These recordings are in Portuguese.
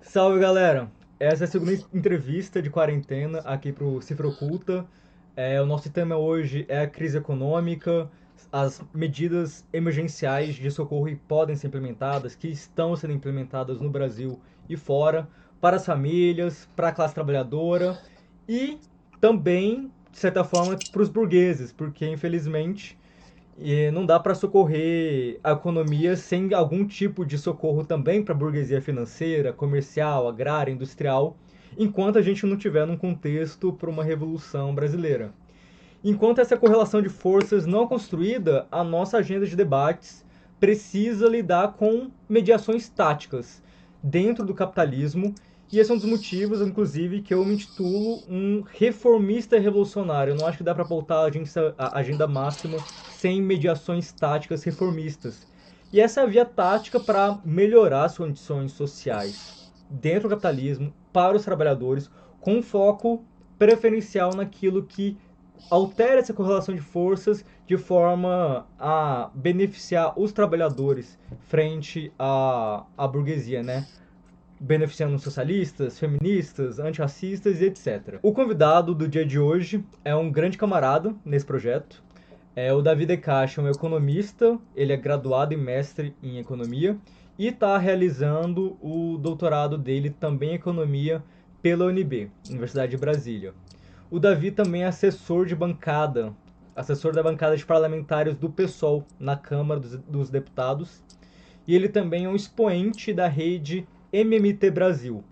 Salve, galera! Essa é a segunda entrevista de quarentena aqui para o Cifra Oculta. O nosso tema hoje é a crise econômica, as medidas emergenciais de socorro que podem ser implementadas, que estão sendo implementadas no Brasil e fora, para as famílias, para a classe trabalhadora e também, de certa forma, para os burgueses, porque infelizmente não dá para socorrer a economia sem algum tipo de socorro também para a burguesia financeira, comercial, agrária, industrial, enquanto a gente não tiver num contexto para uma revolução brasileira. Enquanto essa correlação de forças não é construída, a nossa agenda de debates precisa lidar com mediações táticas dentro do capitalismo, e esse é um dos motivos, inclusive, que eu me intitulo um reformista revolucionário. Eu não acho que dá para pautar a agenda máxima sem mediações táticas reformistas. E essa é a via tática para melhorar as condições sociais dentro do capitalismo, para os trabalhadores, com um foco preferencial naquilo que altera essa correlação de forças de forma a beneficiar os trabalhadores frente à burguesia, né? Beneficiando socialistas, feministas, antirracistas e etc. O convidado do dia de hoje é um grande camarada nesse projeto. O Davi De Castro é um economista, ele é graduado e mestre em economia e está realizando o doutorado dele também em economia pela UNB, Universidade de Brasília. O Davi também é assessor da bancada de parlamentares do PSOL na Câmara dos Deputados, e ele também é um expoente da rede MMT Brasil.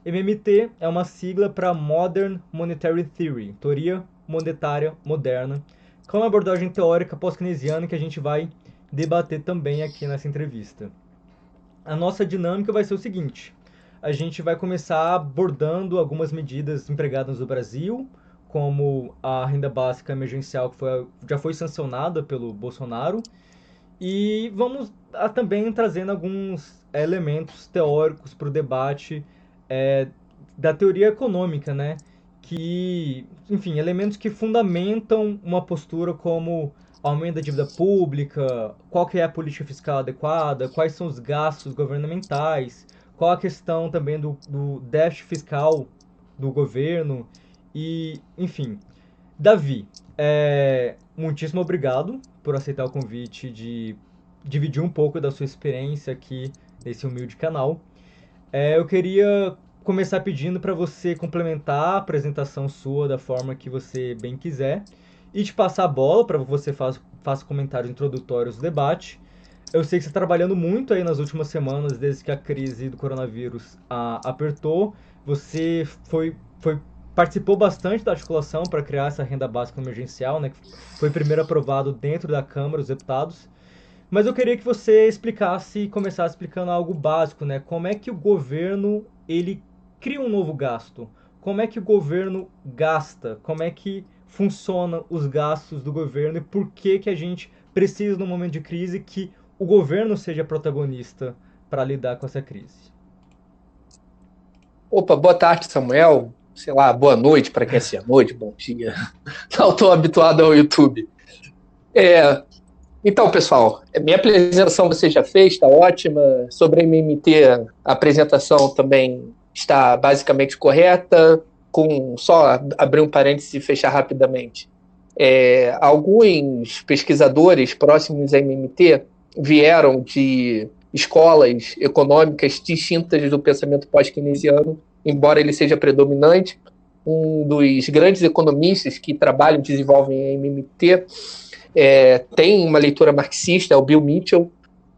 MMT é uma sigla para Modern Monetary Theory, teoria monetária moderna, que é uma abordagem teórica pós-keynesiana que a gente vai debater também aqui nessa entrevista. A nossa dinâmica vai ser o seguinte: a gente vai começar abordando algumas medidas empregadas no Brasil, como a renda básica emergencial que já foi sancionada pelo Bolsonaro, e vamos também trazendo alguns elementos teóricos para o debate é, da teoria econômica, né? Enfim, elementos que fundamentam uma postura como aumento da dívida pública, qual que é a política fiscal adequada, quais são os gastos governamentais, qual a questão também do déficit fiscal do governo e, enfim. Davi, muitíssimo obrigado por aceitar o convite de dividir um pouco da sua experiência aqui nesse humilde canal. Eu queria começar pedindo para você complementar a apresentação sua da forma que você bem quiser e te passar a bola para você faça comentários introdutórios do debate. Eu sei que você está trabalhando muito aí nas últimas semanas, desde que a crise do coronavírus apertou. Você participou bastante da articulação para criar essa renda básica emergencial, né, que foi primeiro aprovado dentro da Câmara dos Deputados. Mas eu queria que você começasse explicando algo básico, né? Como é que o governo ele cria um novo gasto? Como é que o governo gasta? Como é que funcionam os gastos do governo e por que que a gente precisa, num momento de crise, que o governo seja protagonista para lidar com essa crise? Opa, boa tarde, Samuel. Sei lá, boa noite para quem assiste à noite, bom dia. Não estou habituado ao YouTube. Então, pessoal, minha apresentação você já fez, está ótima. Sobre a MMT, a apresentação também está basicamente correta, com só abrir um parênteses e fechar rapidamente. Alguns pesquisadores próximos à MMT vieram de escolas econômicas distintas do pensamento pós-keynesiano, embora ele seja predominante. Um dos grandes economistas que trabalham e desenvolvem a MMT tem uma leitura marxista, é o Bill Mitchell.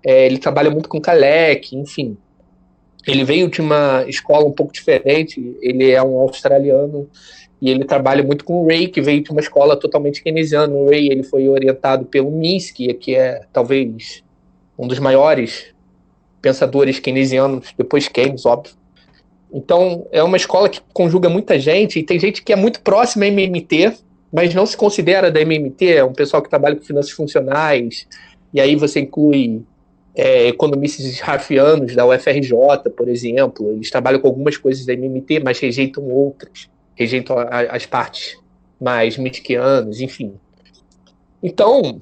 Ele trabalha muito com Hayek, enfim. Ele veio de uma escola um pouco diferente, ele é um australiano e ele trabalha muito com o Ray, que veio de uma escola totalmente keynesiana. O Ray ele foi orientado pelo Minsky, que é talvez um dos maiores pensadores keynesianos, depois Keynes, óbvio. Então, é uma escola que conjuga muita gente, e tem gente que é muito próxima à MMT, mas não se considera da MMT, é um pessoal que trabalha com finanças funcionais, e aí você inclui economistas harfianos da UFRJ, por exemplo, eles trabalham com algumas coisas da MMT, mas rejeitam outras, rejeitam as partes mais Mitskianas, enfim. Então,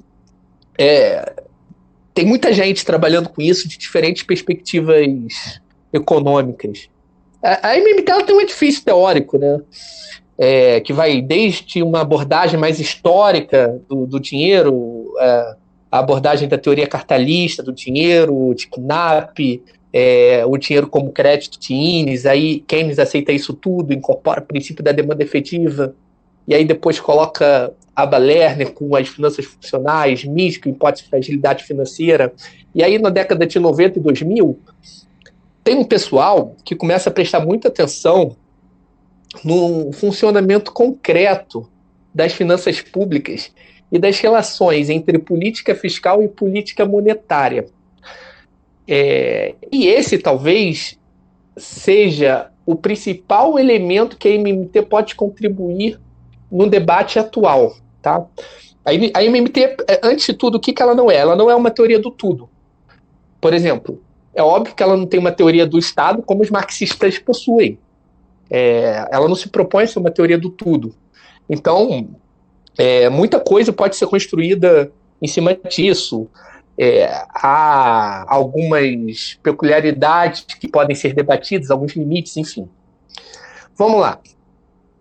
tem muita gente trabalhando com isso de diferentes perspectivas econômicas. A MMT ela tem um edifício teórico, né? Que vai desde uma abordagem mais histórica do dinheiro, a abordagem da teoria cartalista do dinheiro, de Knapp, o dinheiro como crédito de Keynes, aí Keynes aceita isso tudo, incorpora o princípio da demanda efetiva, e aí depois coloca Aba Lerner com as finanças funcionais, Mises com hipótese de fragilidade financeira, e aí na década de 90 e 2000, tem um pessoal que começa a prestar muita atenção no funcionamento concreto das finanças públicas e das relações entre política fiscal e política monetária. E esse talvez seja o principal elemento que a MMT pode contribuir no debate atual. Tá? A MMT, antes de tudo, o que ela não é? Ela não é uma teoria do tudo. Por exemplo, é óbvio que ela não tem uma teoria do Estado como os marxistas possuem. Ela não se propõe a ser uma teoria do tudo. Então, muita coisa pode ser construída em cima disso. Há algumas peculiaridades que podem ser debatidas, alguns limites, enfim. Vamos lá.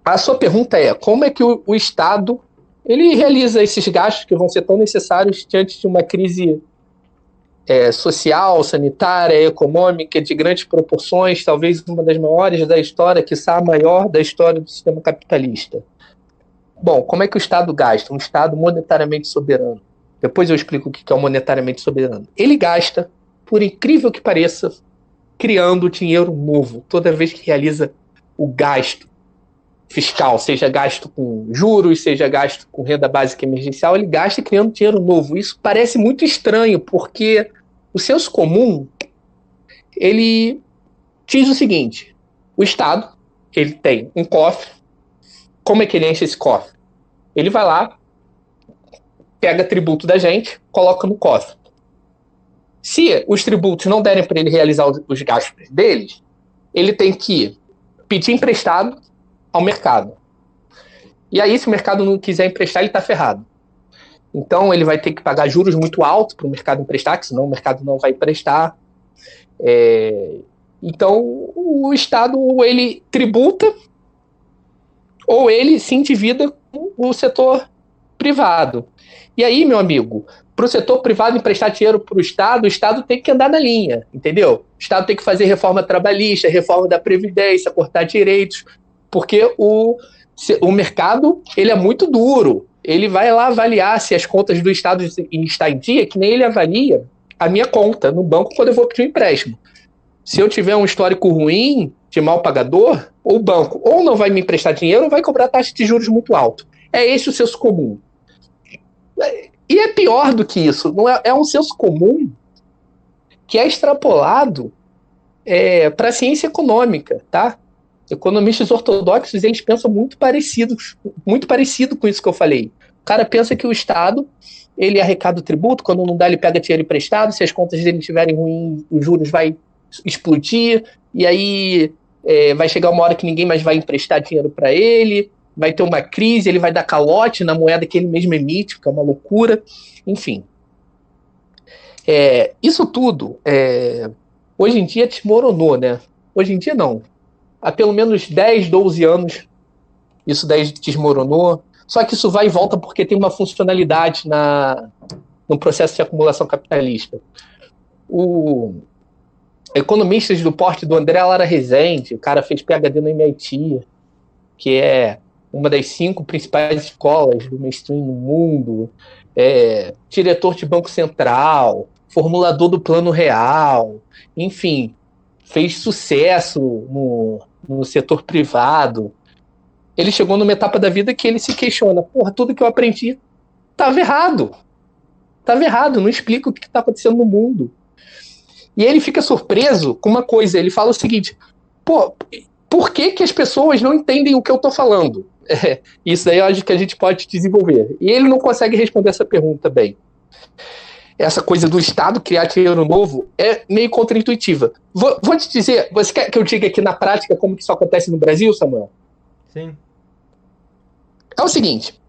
A sua pergunta é, como é que o Estado ele realiza esses gastos que vão ser tão necessários diante de uma crise social, sanitária, econômica, de grandes proporções, talvez uma das maiores da história, quiçá a maior da história do sistema capitalista. Bom, como é que o Estado gasta? Um Estado monetariamente soberano. Depois eu explico o que é o monetariamente soberano. Ele gasta, por incrível que pareça, criando dinheiro novo, toda vez que realiza o gasto fiscal, seja gasto com juros, seja gasto com renda básica emergencial, ele gasta criando dinheiro novo. Isso parece muito estranho, porque o senso comum, ele diz o seguinte, o Estado, ele tem um cofre, como é que ele enche esse cofre? Ele vai lá, pega tributo da gente, coloca no cofre. Se os tributos não derem para ele realizar os gastos deles, ele tem que pedir emprestado ao mercado. E aí, se o mercado não quiser emprestar, ele está ferrado. Então, ele vai ter que pagar juros muito altos para o mercado emprestar, que senão o mercado não vai emprestar. Então, o Estado, ou ele tributa, ou ele se endivida com o setor privado. E aí, meu amigo, para o setor privado emprestar dinheiro para o Estado tem que andar na linha, entendeu? O Estado tem que fazer reforma trabalhista, reforma da Previdência, cortar direitos, porque o mercado ele é muito duro. Ele vai lá avaliar se as contas do Estado estão em dia, que nem ele avalia a minha conta no banco quando eu vou pedir um empréstimo. Se eu tiver um histórico ruim de mal pagador, o banco ou não vai me emprestar dinheiro ou vai cobrar taxa de juros muito alto. É esse o senso comum. E é pior do que isso. Não é um senso comum que é extrapolado para a ciência econômica, tá? Economistas ortodoxos, eles pensam muito parecido com isso que eu falei. O cara pensa que o Estado, ele arrecada o tributo, quando não dá, ele pega dinheiro emprestado, se as contas dele estiverem ruins, os juros vai explodir, e aí vai chegar uma hora que ninguém mais vai emprestar dinheiro para ele, vai ter uma crise, ele vai dar calote na moeda que ele mesmo emite, que é uma loucura, enfim. Isso tudo, hoje em dia desmoronou, né? Hoje em dia não. Há pelo menos 10, 12 anos isso daí desmoronou. Só que isso vai e volta porque tem uma funcionalidade no processo de acumulação capitalista. Economistas do porte do André Lara Rezende, o cara fez PhD no MIT, que é uma das 5 principais escolas do mainstream no mundo, diretor de Banco Central, formulador do Plano Real, enfim, fez sucesso no setor privado. Ele chegou numa etapa da vida que ele se questiona, tudo que eu aprendi estava errado. Estava errado, não explica o que está acontecendo no mundo. E ele fica surpreso com uma coisa, ele fala o seguinte, por que as pessoas não entendem o que eu estou falando? Isso aí eu acho que a gente pode desenvolver. E ele não consegue responder essa pergunta bem. Essa coisa do Estado criar dinheiro novo é meio contraintuitiva. Vou te dizer, você quer que eu diga aqui na prática como que isso acontece no Brasil, Samuel? Sim. É o seguinte,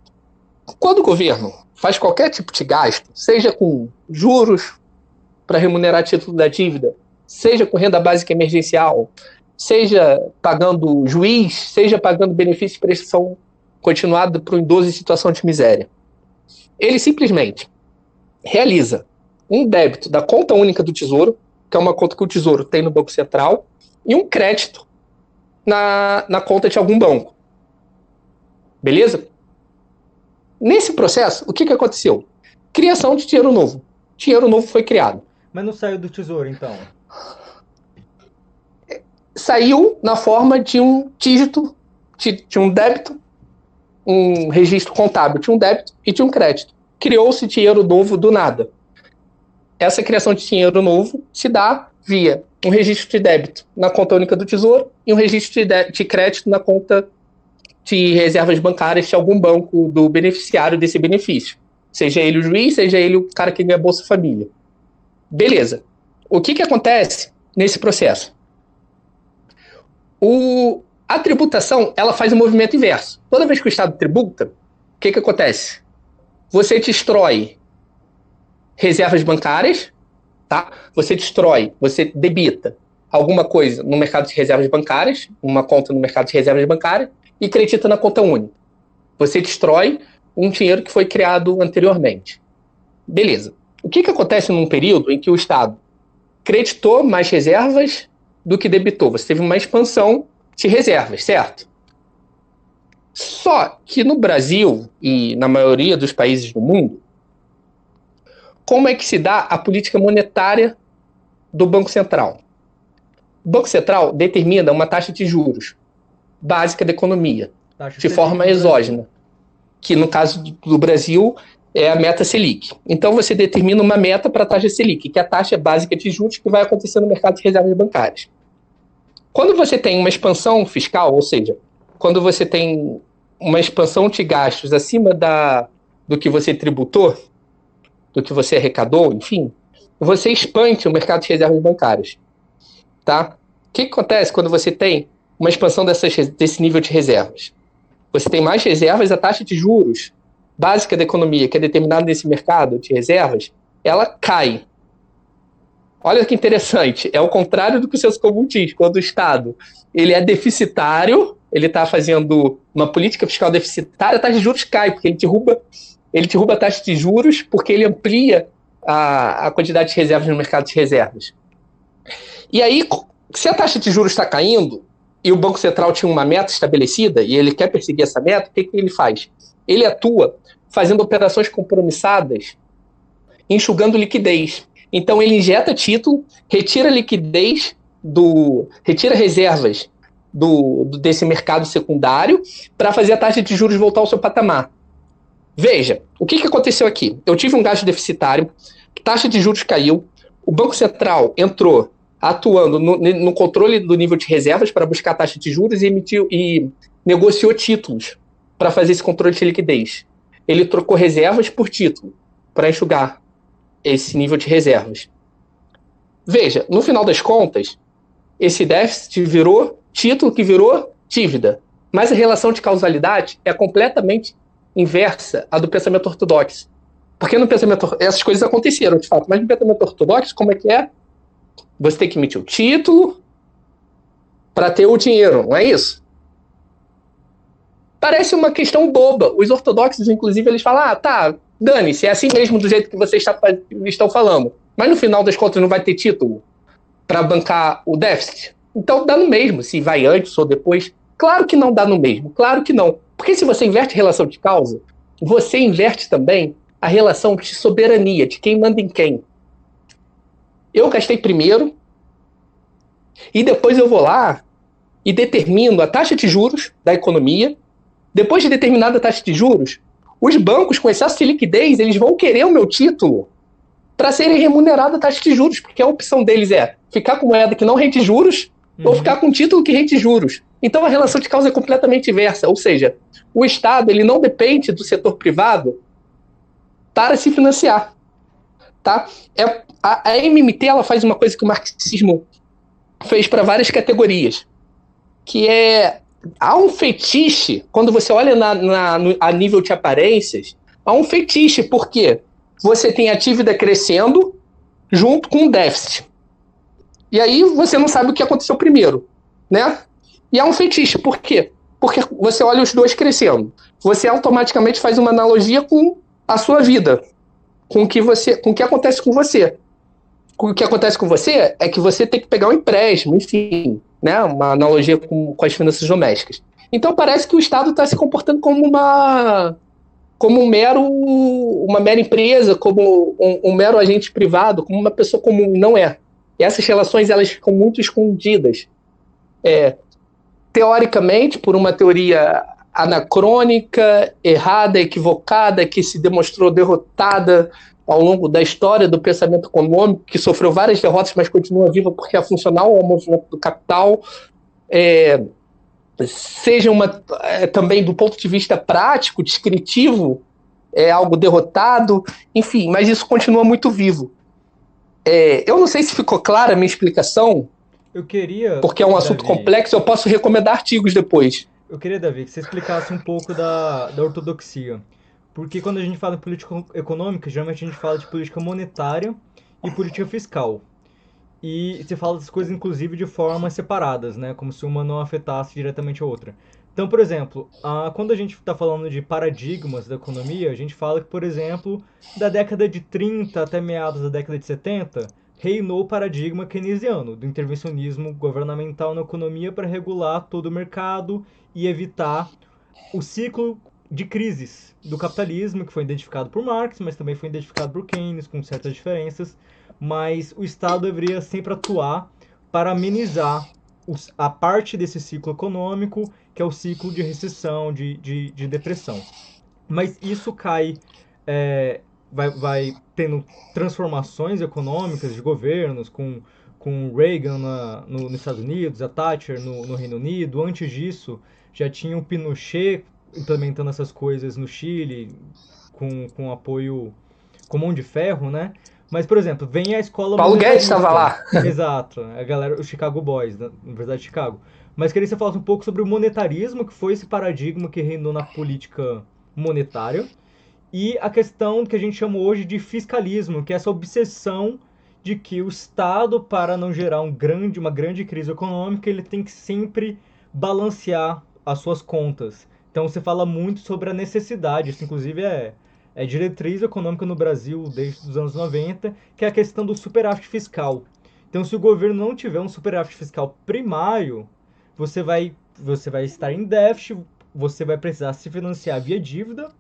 quando o governo faz qualquer tipo de gasto, seja com juros para remunerar título da dívida, seja com renda básica emergencial, seja pagando juiz, seja pagando benefício de prestação continuada para um idoso em situação de miséria. Ele simplesmente realiza um débito da conta única do Tesouro, que é uma conta que o Tesouro tem no Banco Central, e um crédito na conta de algum banco. Beleza? Nesse processo, o que aconteceu? Criação de dinheiro novo. Dinheiro novo foi criado. Mas não saiu do Tesouro, então? Saiu na forma de um dígito, de um débito, um registro contábil de um débito e de um crédito. Criou-se dinheiro novo do nada. Essa criação de dinheiro novo se dá via um registro de débito na conta única do Tesouro e um registro de crédito na conta de reservas bancárias de algum banco do beneficiário desse benefício. Seja ele o juiz, seja ele o cara que ganha Bolsa Família. Beleza. O que acontece nesse processo? A tributação, ela faz um movimento inverso. Toda vez que o Estado tributa, o que acontece? Você destrói reservas bancárias, tá? Você debita alguma coisa no mercado de reservas bancárias, uma conta no mercado de reservas bancárias, e acredita na conta única. Você destrói um dinheiro que foi criado anteriormente. Beleza. O que acontece num período em que o Estado creditou mais reservas do que debitou? Você teve uma expansão de reservas, certo? Só que no Brasil e na maioria dos países do mundo, como é que se dá a política monetária do Banco Central? O Banco Central determina uma taxa de juros básica da economia, de forma exógena, que no caso do Brasil é a meta Selic. Então você determina uma meta para a taxa Selic, que é a taxa básica de juros que vai acontecer no mercado de reservas bancárias. Quando você tem uma expansão fiscal, ou seja, quando você tem uma expansão de gastos acima do que você tributou, do que você arrecadou, enfim, você expande o mercado de reservas bancárias. Tá? O que acontece quando você tem uma expansão desse nível de reservas? Você tem mais reservas, a taxa de juros básica da economia, que é determinada nesse mercado de reservas, ela cai. Olha que interessante, é o contrário do que o senso comum diz. Quando o Estado ele é deficitário, ele está fazendo uma política fiscal deficitária, a taxa de juros cai, porque ele derruba a taxa de juros porque ele amplia a quantidade de reservas no mercado de reservas. E aí, se a taxa de juros está caindo, e o Banco Central tinha uma meta estabelecida, e ele quer perseguir essa meta, o que ele faz? Ele atua fazendo operações compromissadas, enxugando liquidez. Então ele injeta título, retira liquidez, retira reservas desse mercado secundário para fazer a taxa de juros voltar ao seu patamar. Veja, o que aconteceu aqui? Eu tive um gasto deficitário, taxa de juros caiu, o Banco Central entrou atuando no controle do nível de reservas para buscar a taxa de juros e negociou títulos para fazer esse controle de liquidez. Ele trocou reservas por título para enxugar esse nível de reservas. Veja, no final das contas, esse déficit virou título que virou dívida. Mas a relação de causalidade é completamente inversa à do pensamento ortodoxo. Porque no pensamento essas coisas aconteceram, de fato, mas no pensamento ortodoxo, como é que é? Você tem que emitir o título para ter o dinheiro, não é isso? Parece uma questão boba. Os ortodoxos, inclusive, eles falam, tá, dane-se, é assim mesmo do jeito que vocês estão falando. Mas no final das contas não vai ter título para bancar o déficit? Então dá no mesmo, se vai antes ou depois. Claro que não dá no mesmo, claro que não. Porque se você inverte a relação de causa, você inverte também a relação de soberania, de quem manda em quem. Eu gastei primeiro e depois eu vou lá e determino a taxa de juros da economia. Depois de determinada taxa de juros, os bancos com excesso de liquidez, eles vão querer o meu título para serem remunerados a taxa de juros, porque a opção deles é ficar com moeda que não rende juros ou ficar com título que rende juros. Então a relação de causa é completamente inversa, ou seja, o Estado ele não depende do setor privado para se financiar. Tá? A MMT ela faz uma coisa que o marxismo fez para várias categorias, que é há um fetiche, quando você olha a nível de aparências, há um fetiche, porque você tem a dívida crescendo junto com o déficit. E aí você não sabe o que aconteceu primeiro. né? E é um fetiche. Por quê? Porque você olha os dois crescendo. Você automaticamente faz uma analogia com a sua vida, com o que acontece com você. O que acontece com você é que você tem que pegar um empréstimo, enfim, né? Uma analogia com as finanças domésticas. Então parece que o Estado está se comportando como uma mera empresa, como um mero agente privado, como uma pessoa comum. Não é. E essas relações elas ficam muito escondidas. Teoricamente, por uma teoria anacrônica, errada, equivocada, que se demonstrou derrotada ao longo da história do pensamento econômico, que sofreu várias derrotas, mas continua viva porque é funcional ao movimento do capital, seja também do ponto de vista prático, descritivo, é algo derrotado, enfim, mas isso continua muito vivo. Eu não sei se ficou clara a minha explicação, Eu queria, porque é um assunto Davi, complexo, eu posso recomendar artigos depois. Davi, que você explicasse um pouco da ortodoxia. Porque quando a gente fala em política econômica, geralmente a gente fala de política monetária e política fiscal. E você fala das coisas, inclusive, de formas separadas, né? Como se uma não afetasse diretamente a outra. Então, por exemplo, quando a gente está falando de paradigmas da economia, a gente fala que, por exemplo, da década de 30 até meados da década de 70, reinou o paradigma keynesiano, do intervencionismo governamental na economia para regular todo o mercado e evitar o ciclo de crises do capitalismo, que foi identificado por Marx, mas também foi identificado por Keynes, com certas diferenças. Mas o Estado deveria sempre atuar para amenizar a parte desse ciclo econômico, que é o ciclo de recessão, de depressão. Mas isso vai tendo transformações econômicas de governos, com Reagan nos Estados Unidos, a Thatcher no Reino Unido. Antes disso, já tinha o Pinochet implementando essas coisas no Chile, com apoio com mão de ferro, né? Mas, por exemplo, vem a escola Paulo Guedes monetarista. estava lá. Exato, a galera, os Chicago Boys, da Universidade de Chicago. Mas queria que você falasse um pouco sobre o monetarismo, que foi esse paradigma que reinou na política monetária, e a questão que a gente chama hoje de fiscalismo, que é essa obsessão de que o Estado, para não gerar uma grande crise econômica, ele tem que sempre balancear as suas contas. Então você fala muito sobre a necessidade, isso inclusive é diretriz econômica no Brasil desde os anos 90, que é a questão do superávit fiscal. Então se o governo não tiver um superávit fiscal primário, você vai estar em déficit, você vai precisar se financiar via dívida,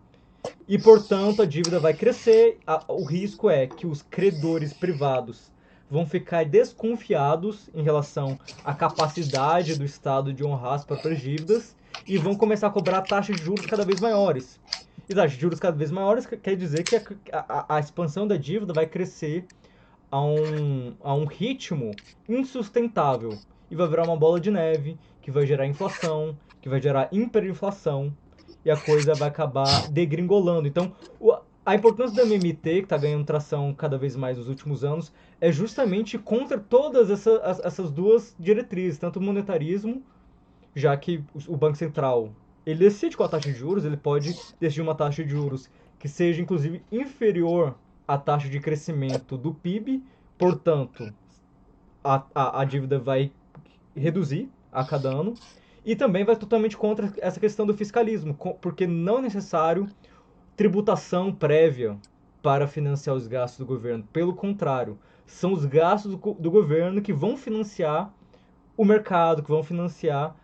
e, portanto, a dívida vai crescer. O risco é que os credores privados vão ficar desconfiados em relação à capacidade do Estado de honrar as próprias dívidas e vão começar a cobrar taxas de juros cada vez maiores. E taxas de juros cada vez maiores quer dizer que a expansão da dívida vai crescer a um ritmo insustentável e vai virar uma bola de neve que vai gerar inflação, que vai gerar hiperinflação, e a coisa vai acabar degringolando. Então, a importância da MMT, que está ganhando tração cada vez mais nos últimos anos, é justamente contra todas essas duas diretrizes, tanto o monetarismo, já que o Banco Central ele decide qual a taxa de juros, ele pode decidir uma taxa de juros que seja, inclusive, inferior à taxa de crescimento do PIB, portanto, a dívida vai reduzir a cada ano, e também vai totalmente contra essa questão do fiscalismo, porque não é necessário tributação prévia para financiar os gastos do governo. Pelo contrário, são os gastos do governo que vão financiar o mercado, que vão financiar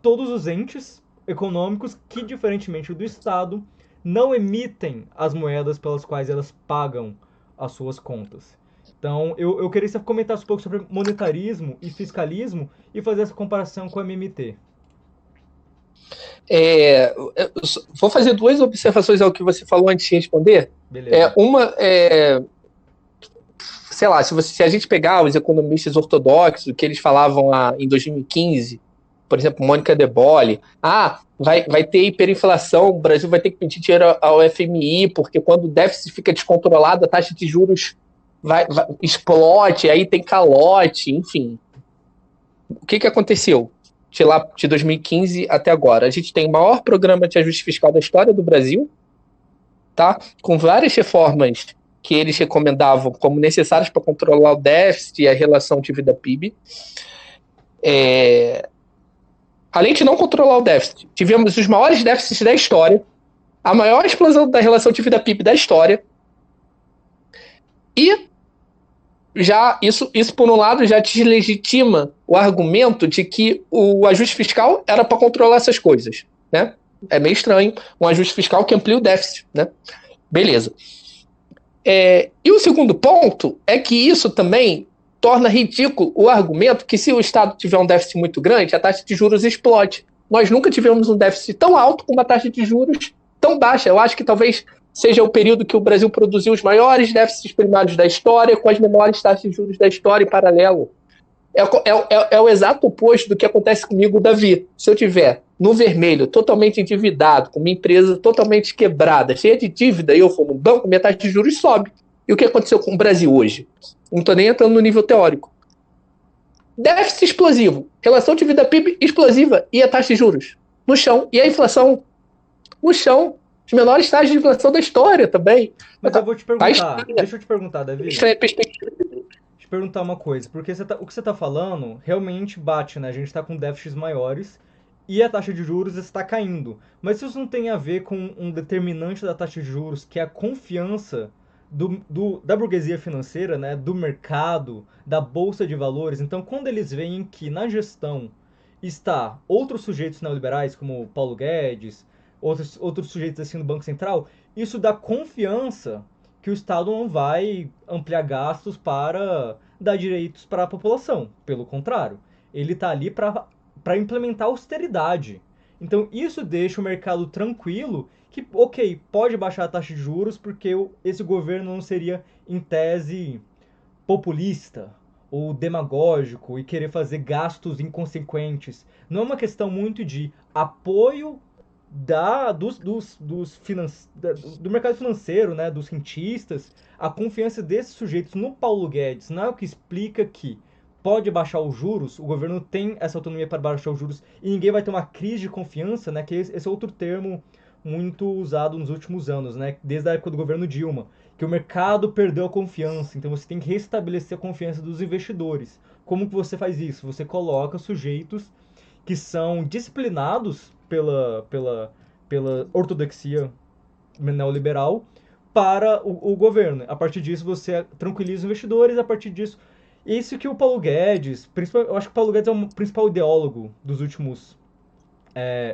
todos os entes econômicos que, diferentemente do Estado, não emitem as moedas pelas quais elas pagam as suas contas. Então, eu queria que você comentasse um pouco sobre monetarismo e fiscalismo e fazer essa comparação com a MMT. Vou fazer duas observações ao que você falou antes de responder. Beleza. Sei lá, se a gente pegar os economistas ortodoxos, o que eles falavam em 2015, por exemplo, Mônica De Bolle, vai ter hiperinflação, o Brasil vai ter que pedir dinheiro ao FMI, porque quando o déficit fica descontrolado, a taxa de juros explode, aí tem calote, enfim. O que aconteceu de 2015 até agora? A gente tem o maior programa de ajuste fiscal da história do Brasil, tá? Com várias reformas que eles recomendavam como necessárias para controlar o déficit e a relação dívida-PIB. Além de não controlar o déficit, tivemos os maiores déficits da história, a maior explosão da relação dívida PIB da história, e já isso por um lado já deslegitima o argumento de que o ajuste fiscal era para controlar essas coisas, né? É meio estranho um ajuste fiscal que amplia o déficit, né? Beleza. E o segundo ponto é que isso também torna ridículo o argumento que se o Estado tiver um déficit muito grande, a taxa de juros explode. Nós nunca tivemos um déficit tão alto com uma taxa de juros tão baixa. Eu acho que talvez seja o período que o Brasil produziu os maiores déficits primários da história, com as menores taxas de juros da história em paralelo. É o exato oposto do que acontece comigo, Davi. Se eu tiver no vermelho, totalmente endividado, com uma empresa totalmente quebrada, cheia de dívida, e eu for no banco, minha taxa de juros sobe. E o que aconteceu com o Brasil hoje? Não estou nem entrando no nível teórico. Déficit explosivo, relação dívida PIB explosiva e a taxa de juros no chão. E a inflação no chão. As menores taxas de inflação da história também. Mas eu vou te perguntar, deixa eu te perguntar, Davi. Isso é perspectiva. Te perguntar uma coisa, porque o que você está falando realmente bate, né? A gente está com déficits maiores e a taxa de juros está caindo. Mas isso não tem a ver com um determinante da taxa de juros, que é a confiança da burguesia financeira, né? Do mercado, da bolsa de valores. Então, quando eles veem que na gestão está outros sujeitos neoliberais, como Paulo Guedes, outros sujeitos assim do Banco Central, isso dá confiança que o Estado não vai ampliar gastos para dar direitos para a população. Pelo contrário, ele está ali para implementar austeridade. Então isso deixa o mercado tranquilo que, ok, pode baixar a taxa de juros porque esse governo não seria, em tese, populista ou demagógico e querer fazer gastos inconsequentes. Não é uma questão muito de apoio do mercado financeiro, né, dos cientistas. A confiança desses sujeitos no Paulo Guedes não é o que explica que pode baixar os juros, o governo tem essa autonomia para baixar os juros e ninguém vai ter uma crise de confiança, né, que esse é outro termo muito usado nos últimos anos, né, desde a época do governo Dilma, que o mercado perdeu a confiança, então você tem que restabelecer a confiança dos investidores. Como que você faz isso? Você coloca sujeitos que são disciplinados pela ortodoxia neoliberal para o governo. A partir disso, você tranquiliza os investidores, a partir disso... Isso que o Paulo Guedes... Eu acho que o Paulo Guedes é o principal ideólogo dos últimos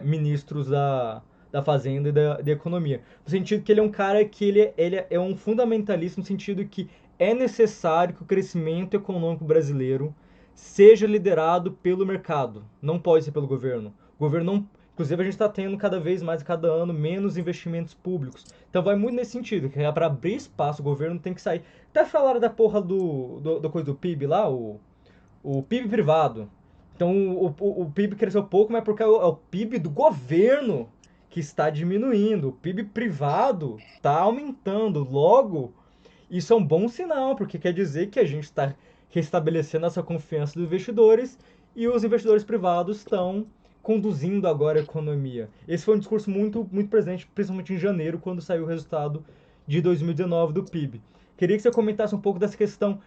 ministros da Fazenda e da Economia. No sentido que ele é um cara que ele é um fundamentalista, no sentido que é necessário que o crescimento econômico brasileiro seja liderado pelo mercado. Não pode ser pelo governo. O governo não... Inclusive, a gente está tendo cada vez mais, cada ano, menos investimentos públicos. Então, vai muito nesse sentido, que é para abrir espaço, o governo tem que sair. Até falaram da porra do coisa do PIB lá, o PIB privado. Então, o PIB cresceu pouco, mas porque é o PIB do governo que está diminuindo. O PIB privado está aumentando. Logo, isso é um bom sinal, porque quer dizer que a gente está restabelecendo essa confiança dos investidores e os investidores privados estão conduzindo agora a economia. Esse foi um discurso muito, muito presente, principalmente em janeiro, quando saiu o resultado de 2019 do PIB. Queria que você comentasse um pouco dessa questão.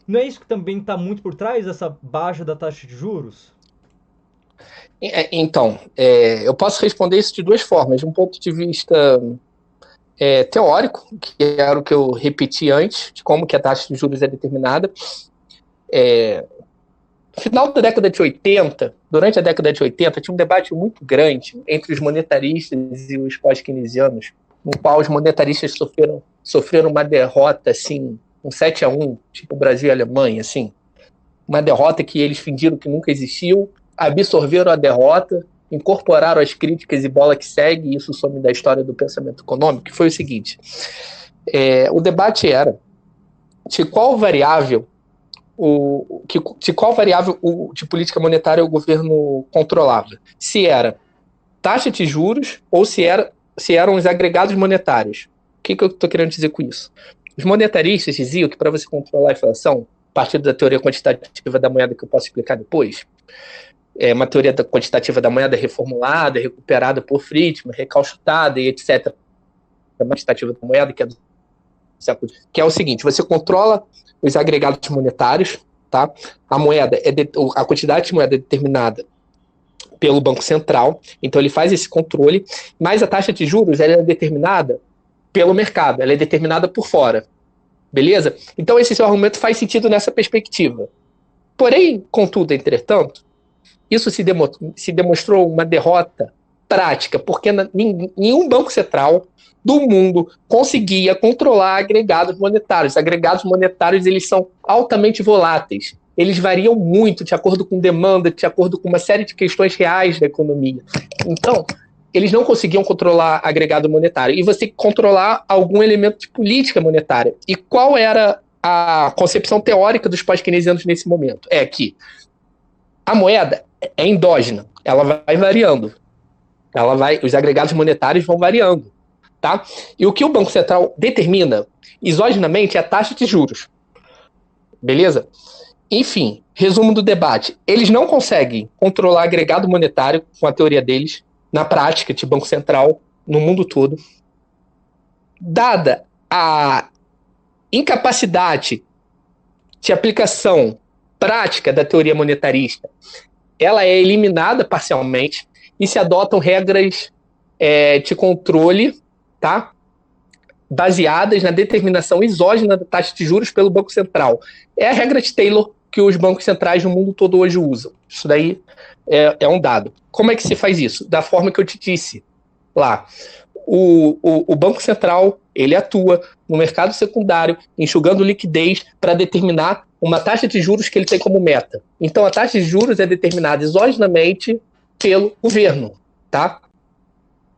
Não é isso que também está muito por trás dessa baixa da taxa de juros? Então, eu posso responder isso de duas formas. De um ponto de vista teórico, que era o que eu repeti antes, de como que a taxa de juros é determinada. No final da década de 80, durante a década de 80, tinha um debate muito grande entre os monetaristas e os pós-keynesianos, no qual os monetaristas sofreram uma derrota, assim, um 7-1, tipo Brasil e Alemanha, assim. Uma derrota que eles fingiram que nunca existiu, absorveram a derrota, incorporaram as críticas e bola que segue, isso some da história do pensamento econômico, que foi o seguinte. O debate era de qual variável de política monetária o governo controlava. Se era taxa de juros ou se eram os agregados monetários. O que eu estou querendo dizer com isso? Os monetaristas diziam que para você controlar a inflação, a partir da teoria quantitativa da moeda, que eu posso explicar depois, uma teoria quantitativa da moeda reformulada, recuperada por Friedman, recalchutada e etc. A quantitativa da moeda, que é do século, que é o seguinte: você controla os agregados monetários, tá? A quantidade de moeda é determinada pelo Banco Central, então ele faz esse controle, mas a taxa de juros ela é determinada pelo mercado, ela é determinada por fora, beleza? Então esse seu argumento faz sentido nessa perspectiva. Porém, contudo, entretanto, isso se demonstrou uma derrota prática, porque nenhum banco central do mundo conseguia controlar agregados monetários. Agregados monetários eles são altamente voláteis. Eles variam muito de acordo com demanda, de acordo com uma série de questões reais da economia. Então, eles não conseguiam controlar agregado monetário. E você controlar algum elemento de política monetária. E qual era a concepção teórica dos pós-keynesianos nesse momento? É que a moeda é endógena, ela vai variando. Os agregados monetários vão variando. Tá? E o que o Banco Central determina, exogenamente, é a taxa de juros. Beleza? Enfim, resumo do debate. Eles não conseguem controlar agregado monetário com a teoria deles, na prática, de Banco Central, no mundo todo. Dada a incapacidade de aplicação prática da teoria monetarista, ela é eliminada parcialmente e se adotam regras de controle, tá? Baseadas na determinação exógena da taxa de juros pelo Banco Central. É a regra de Taylor que os bancos centrais no mundo todo hoje usam. Isso daí é um dado. Como é que se faz isso? Da forma que eu te disse lá. O Banco Central ele atua no mercado secundário, enxugando liquidez para determinar uma taxa de juros que ele tem como meta. Então, a taxa de juros é determinada exogenamente pelo governo, tá?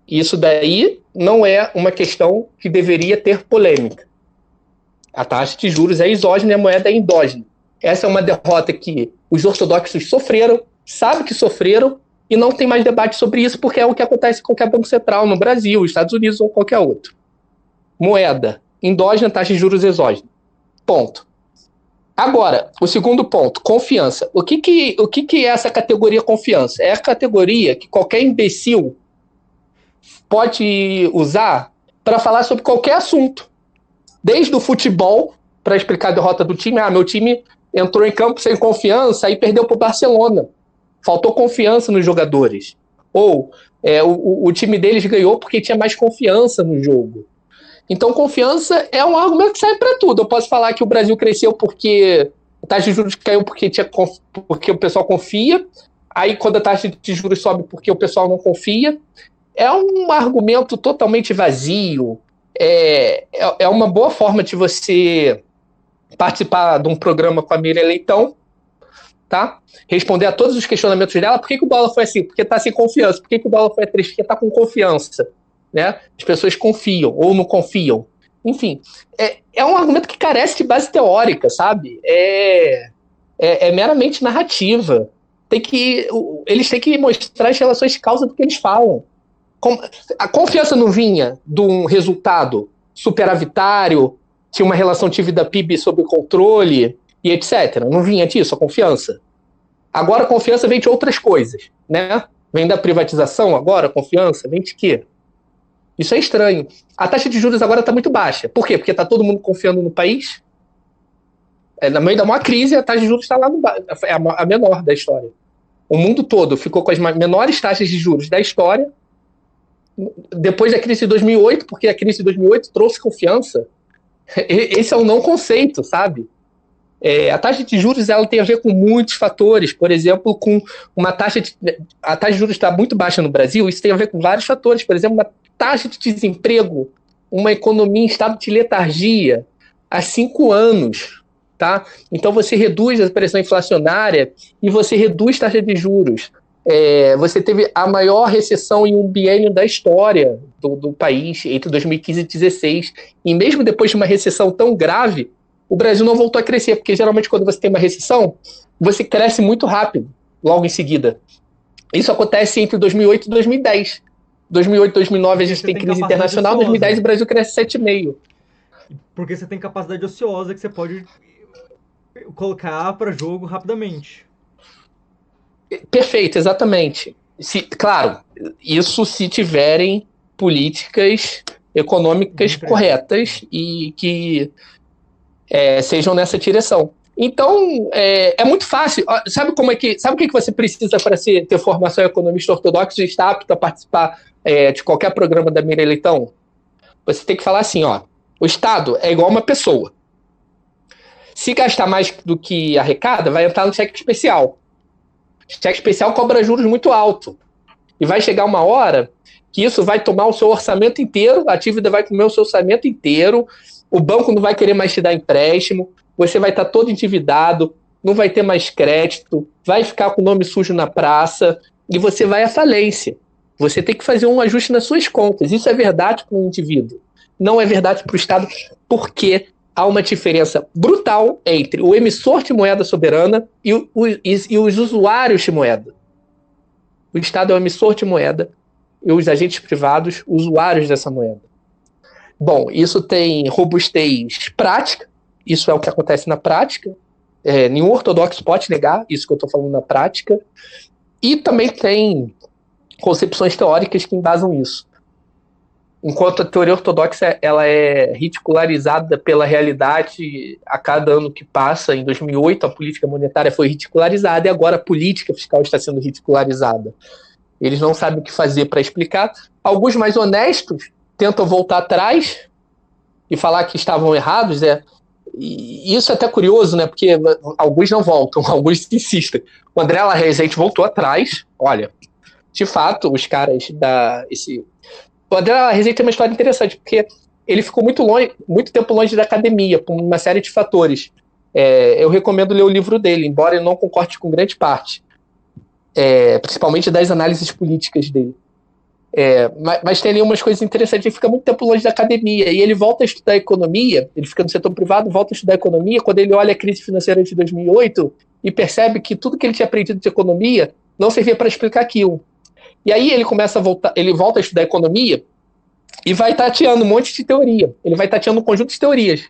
Isso daí não é uma questão que deveria ter polêmica. A taxa de juros é exógena e a moeda é endógena. Essa é uma derrota que os ortodoxos sofreram, sabem que sofreram, e não tem mais debate sobre isso, porque é o que acontece com qualquer banco central no Brasil, Estados Unidos ou qualquer outro. Moeda endógena, taxa de juros exógena. Ponto. Agora, o segundo ponto, confiança. O que é essa categoria confiança? É a categoria que qualquer imbecil pode usar para falar sobre qualquer assunto. Desde o futebol, para explicar a derrota do time. Meu time entrou em campo sem confiança e perdeu para o Barcelona. Faltou confiança nos jogadores. Ou o time deles ganhou porque tinha mais confiança no jogo. Então, confiança é um argumento que serve para tudo. Eu posso falar que o Brasil cresceu porque a taxa de juros caiu porque o pessoal confia. Aí, quando a taxa de juros sobe porque o pessoal não confia. É um argumento totalmente vazio. É uma boa forma de você participar de um programa com a Miriam Leitão, tá? Responder a todos os questionamentos dela. Por que o dólar foi assim? Porque está sem confiança. Por que o dólar foi triste? Porque está com confiança. Né? As pessoas confiam ou não confiam. Enfim, é um argumento que carece de base teórica, sabe? É meramente narrativa. Eles têm que mostrar as relações de causa do que eles falam. A confiança não vinha de um resultado superavitário, tinha uma relação dívida-PIB sob controle e etc. Não vinha disso, a confiança. Agora a confiança vem de outras coisas, né? Vem da privatização agora, a confiança vem de quê? Isso é estranho. A taxa de juros agora está muito baixa. Por quê? Porque está todo mundo confiando no país. No meio da maior crise, a taxa de juros está lá no baixo. É a menor da história. O mundo todo ficou com as menores taxas de juros da história. Depois da crise de 2008, porque a crise de 2008 trouxe confiança. Esse é um não conceito, sabe? A taxa de juros ela tem a ver com muitos fatores. Por exemplo, com a taxa de juros está muito baixa no Brasil. Isso tem a ver com vários fatores. Por exemplo, uma taxa de desemprego, uma economia em estado de letargia há 5 anos. Tá? Então você reduz a pressão inflacionária e você reduz a taxa de juros. Você teve a maior recessão em um biênio da história do país, entre 2015 e 2016. E mesmo depois de uma recessão tão grave, o Brasil não voltou a crescer, porque geralmente quando você tem uma recessão, você cresce muito rápido, logo em seguida. Isso acontece entre 2008 e 2010. 2008 e 2009 a gente tem crise internacional, em 2010 o Brasil cresce 7,5%. Porque você tem capacidade ociosa que você pode colocar para jogo rapidamente. Perfeito, exatamente. Claro, isso se tiverem políticas econômicas corretas e que sejam nessa direção. Então, é muito fácil. Sabe o que você precisa para ter formação economista ortodoxo e estar apto a participar de qualquer programa da Mira Leitão? Você tem que falar assim, ó, o Estado é igual uma pessoa. Se gastar mais do que arrecada, vai entrar no cheque especial. O cheque especial cobra juros muito alto. E vai chegar uma hora que isso vai tomar o seu orçamento inteiro, a dívida vai comer o seu orçamento inteiro, o banco não vai querer mais te dar empréstimo, você vai estar todo endividado, não vai ter mais crédito, vai ficar com o nome sujo na praça e você vai à falência. Você tem que fazer um ajuste nas suas contas. Isso é verdade para o indivíduo. Não é verdade para o Estado, porque há uma diferença brutal entre o emissor de moeda soberana e os usuários de moeda. O Estado é o emissor de moeda e os agentes privados, usuários dessa moeda. Bom, isso tem robustez prática, isso é o que acontece na prática. Nenhum ortodoxo pode negar isso que eu estou falando na prática. E também tem concepções teóricas que embasam isso. Enquanto a teoria ortodoxa ela é ridicularizada pela realidade a cada ano que passa, em 2008 a política monetária foi ridicularizada e agora a política fiscal está sendo ridicularizada. Eles não sabem o que fazer para explicar. Alguns mais honestos tentam voltar atrás e falar que estavam errados. E isso é até curioso, né? Porque alguns não voltam, alguns insistem. O André Larrezente voltou atrás. Olha, de fato, os caras O André Larrezente tem uma história interessante, porque ele ficou muito tempo longe da academia, por uma série de fatores. Eu recomendo ler o livro dele, embora eu não concorde com grande parte. Principalmente das análises políticas dele. Mas tem ali umas coisas interessantes. Ele fica muito tempo longe da academia e ele volta a estudar economia, ele fica no setor privado, volta a estudar economia quando ele olha a crise financeira de 2008 e percebe que tudo que ele tinha aprendido de economia não servia para explicar aquilo. E aí ele volta a estudar economia e vai tateando um monte de teoria. Ele vai tateando um conjunto de teorias.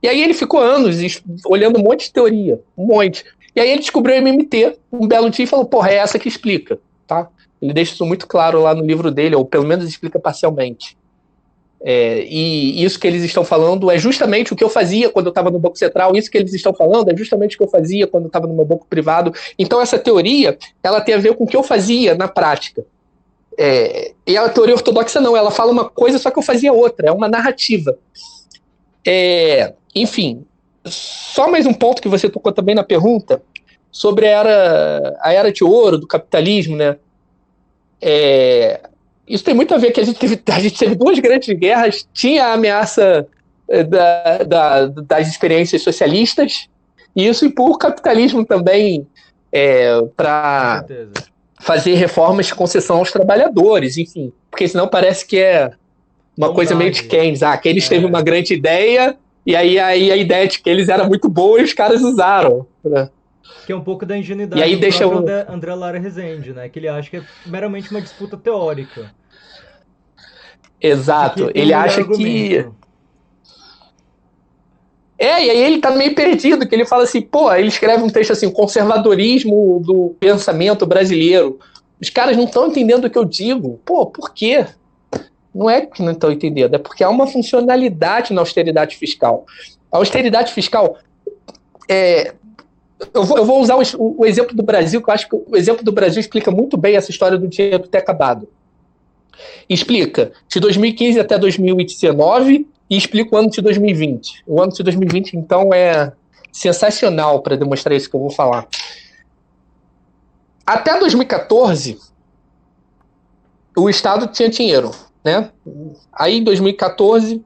E aí ele ficou anos olhando um monte de teoria, um monte. E aí ele descobriu o MMT um belo dia e falou, porra, é essa que explica, tá? Ele deixa isso muito claro lá no livro dele, ou pelo menos explica parcialmente. E isso que eles estão falando é justamente o que eu fazia quando eu estava no Banco Central, isso que eles estão falando é justamente o que eu fazia quando eu estava no meu banco privado. Então essa teoria, ela tem a ver com o que eu fazia na prática. E a teoria ortodoxa não, ela fala uma coisa, só que eu fazia outra, é uma narrativa. Enfim, só mais um ponto que você tocou também na pergunta, sobre a era de ouro do capitalismo, né? Isso tem muito a ver que a gente teve duas grandes guerras, tinha a ameaça das experiências socialistas, e isso empurra o capitalismo também para fazer reformas de concessão aos trabalhadores, enfim, porque senão parece que é uma coisa meio de Keynes, que eles teve uma grande ideia, e aí a ideia de que eles era muito boa e os caras usaram, né? Que é um pouco da ingenuidade do próprio André Lara Rezende, né? Que ele acha que é meramente uma disputa teórica. Exato, ele acha que... E aí ele tá meio perdido, que ele fala assim, ele escreve um texto assim, conservadorismo do pensamento brasileiro. Os caras não estão entendendo o que eu digo. Por quê? Não é que não estão entendendo, é porque há uma funcionalidade na austeridade fiscal. A austeridade fiscal eu vou usar o exemplo do Brasil, que eu acho que o exemplo do Brasil explica muito bem essa história do dinheiro ter acabado. Explica de 2015 até 2019 e explica o ano de 2020. O ano de 2020, então, é sensacional para demonstrar isso que eu vou falar. Até 2014, o Estado tinha dinheiro, né? Aí, em 2014,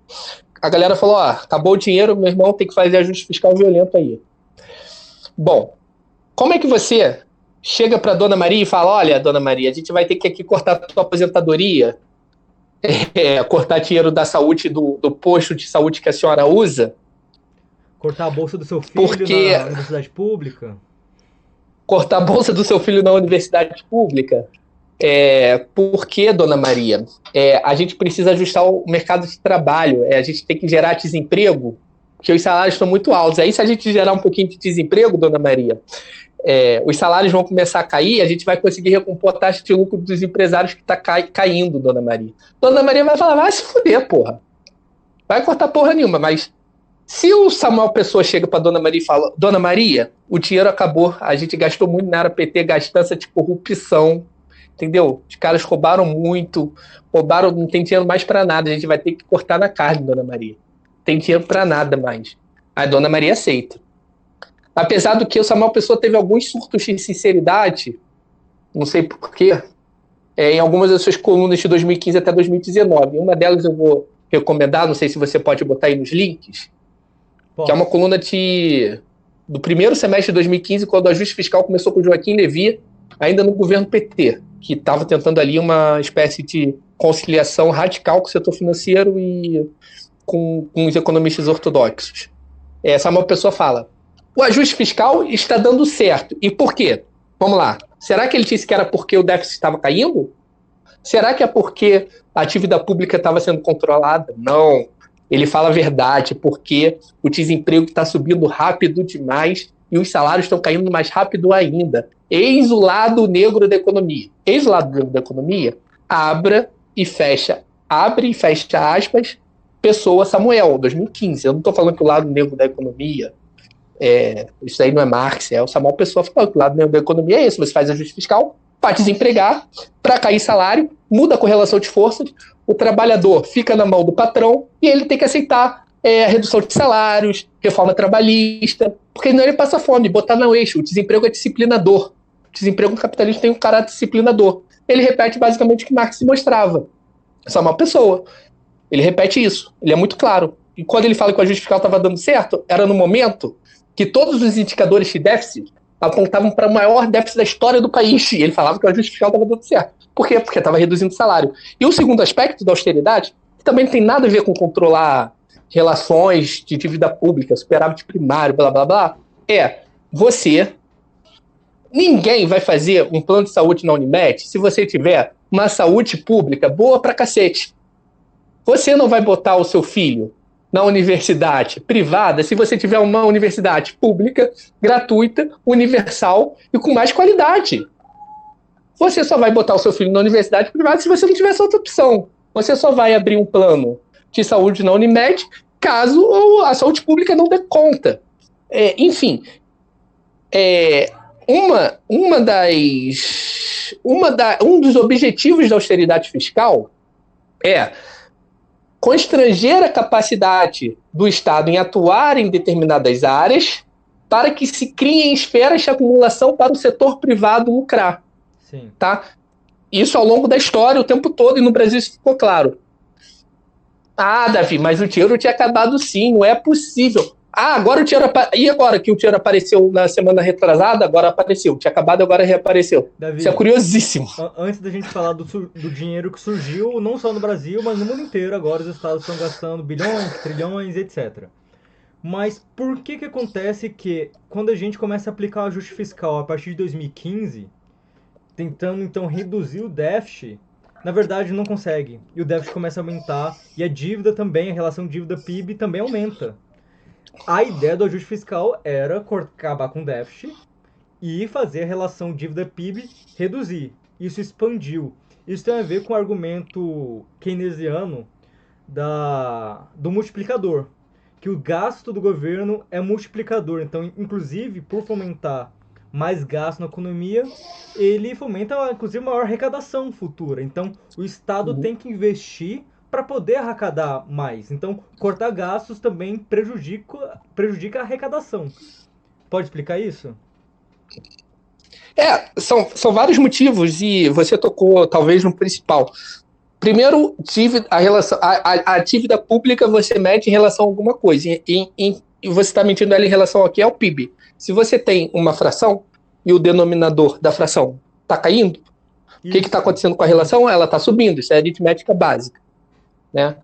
a galera falou, acabou o dinheiro, meu irmão, tem que fazer ajuste fiscal violento aí. Bom, como é que você chega para Dona Maria e fala, olha, Dona Maria, a gente vai ter que aqui cortar a tua aposentadoria, cortar dinheiro da saúde, do posto de saúde que a senhora usa? Cortar a bolsa do seu filho na universidade pública? Cortar a bolsa do seu filho na universidade pública? Por que, Dona Maria? A gente precisa ajustar o mercado de trabalho, a gente tem que gerar desemprego, porque os salários estão muito altos. Aí, se a gente gerar um pouquinho de desemprego, Dona Maria, os salários vão começar a cair, a gente vai conseguir recompor a taxa de lucro dos empresários que está caindo, Dona Maria. Dona Maria vai falar, vai se fuder, porra. Vai cortar porra nenhuma, mas Se o Samuel Pessoa chega para Dona Maria e fala: Dona Maria, o dinheiro acabou, a gente gastou muito na era PT, gastança de corrupção, entendeu? Os caras roubaram muito, não tem dinheiro mais para nada, a gente vai ter que cortar na carne, Dona Maria. Não tem dinheiro para nada mais. A Dona Maria aceita. Apesar do que o Samuel Pessoa teve alguns surtos de sinceridade, não sei porquê, em algumas das suas colunas de 2015 até 2019. Uma delas eu vou recomendar, não sei se você pode botar aí nos links, que é uma coluna do primeiro semestre de 2015, quando o ajuste fiscal começou com o Joaquim Levy, ainda no governo PT, que estava tentando ali uma espécie de conciliação radical com o setor financeiro e com os economistas ortodoxos. Samuel Pessoa fala: o ajuste fiscal está dando certo. E por quê? Vamos lá. Será que ele disse que era porque o déficit estava caindo? Será que é porque a atividade pública estava sendo controlada? Não. Ele fala a verdade, porque o desemprego está subindo rápido demais e os salários estão caindo mais rápido ainda. Eis o lado negro da economia. Eis o lado negro da economia, abre e fecha aspas, Pessoa Samuel, 2015. Eu não estou falando que o lado negro da economia, isso aí não é Marx, é o Samuel Pessoa falando que o lado negro da economia é esse: você faz ajuste fiscal para desempregar, para cair salário, muda a correlação de forças, o trabalhador fica na mão do patrão e ele tem que aceitar a redução de salários, reforma trabalhista, porque senão ele passa fome, botar no eixo. O desemprego é disciplinador. O desemprego no capitalismo tem um caráter disciplinador. Ele repete basicamente o que Marx mostrava. Essa é uma pessoa. Ele repete isso. Ele é muito claro. E quando ele fala que o ajuste fiscal estava dando certo, era no momento que todos os indicadores de déficit apontavam para o maior déficit da história do país. E ele falava que o ajuste fiscal estava dando certo. Por quê? Porque estava reduzindo o salário. E o segundo aspecto da austeridade, que também não tem nada a ver com controlar relações de dívida pública, superávit primário, blá, blá, blá, ninguém vai fazer um plano de saúde na Unimed se você tiver uma saúde pública boa pra cacete. Você não vai botar o seu filho na universidade privada se você tiver uma universidade pública, gratuita, universal e com mais qualidade. Você só vai botar o seu filho na universidade privada se você não tiver essa outra opção. Você só vai abrir um plano de saúde na Unimed caso a saúde pública não dê conta. Um dos objetivos da austeridade fiscal é constranger a capacidade do Estado em atuar em determinadas áreas para que se criem esferas de acumulação para o setor privado lucrar. Sim. Tá? Isso ao longo da história, o tempo todo, e no Brasil isso ficou claro. Ah, Davi, mas o dinheiro tinha acabado sim, não é possível. Agora o dinheiro... E agora que o dinheiro apareceu na semana retrasada, agora apareceu. Tinha acabado, agora reapareceu. Davi, isso é curiosíssimo. Antes da gente falar do dinheiro que surgiu, não só no Brasil, mas no mundo inteiro, agora os estados estão gastando bilhões, trilhões, etc. Mas por que acontece que, quando a gente começa a aplicar o ajuste fiscal a partir de 2015, tentando então reduzir o déficit, na verdade não consegue. E o déficit começa a aumentar, e a dívida também, a relação dívida-PIB também aumenta. A ideia do ajuste fiscal era acabar com o déficit e fazer a relação dívida-PIB reduzir. Isso expandiu. Isso tem a ver com o argumento keynesiano do multiplicador, que o gasto do governo é multiplicador. Então, inclusive, por fomentar mais gasto na economia, ele fomenta, inclusive, maior arrecadação futura. Então, o Estado tem que investir para poder arrecadar mais. Então, cortar gastos também prejudica a arrecadação. Pode explicar isso? São vários motivos, e você tocou talvez no principal. Primeiro, a dívida pública você mede em relação a alguma coisa, e você está medindo ela em relação aqui ao PIB. Se você tem uma fração e o denominador da fração está caindo, o que está acontecendo com a relação? Ela está subindo. Isso é aritmética básica. Né?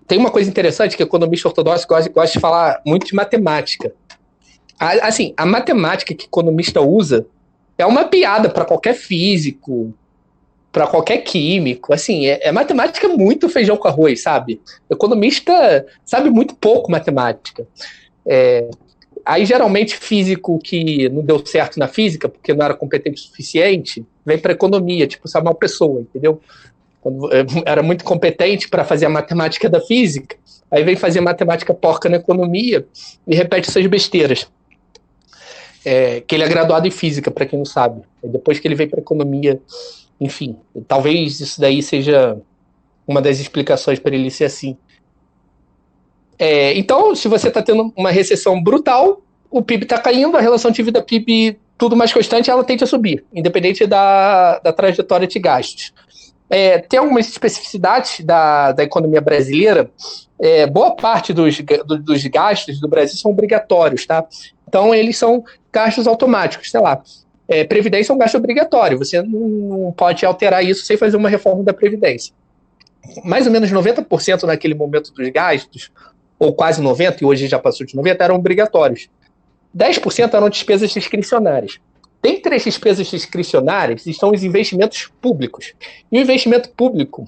Tem uma coisa interessante que o economista ortodoxo gosta de falar muito de matemática. Assim, a matemática que o economista usa é uma piada para qualquer físico, para qualquer químico. Assim, é matemática muito feijão com arroz, sabe? O economista sabe muito pouco matemática. Aí, geralmente, físico que não deu certo na física, porque não era competente o suficiente, vem para economia, tipo Samuel Pessoa, entendeu? quando era muito competente para fazer a matemática da física, aí vem fazer matemática porca na economia e repete essas besteiras. Que ele é graduado em física, para quem não sabe. Depois que ele veio para economia, enfim, talvez isso daí seja uma das explicações para ele ser assim. Então, se você está tendo uma recessão brutal, o PIB está caindo, a relação de vida PIB tudo mais constante, ela tende a subir, independente da trajetória de gastos. Tem algumas especificidades da economia brasileira. Boa parte dos gastos do Brasil são obrigatórios, tá? Então, eles são gastos automáticos, sei lá. Previdência é um gasto obrigatório, você não pode alterar isso sem fazer uma reforma da Previdência. Mais ou menos 90% naquele momento dos gastos, ou quase 90%, e hoje já passou de 90%, eram obrigatórios. 10% eram despesas discricionárias. Dentre as despesas discricionárias estão os investimentos públicos. E o investimento público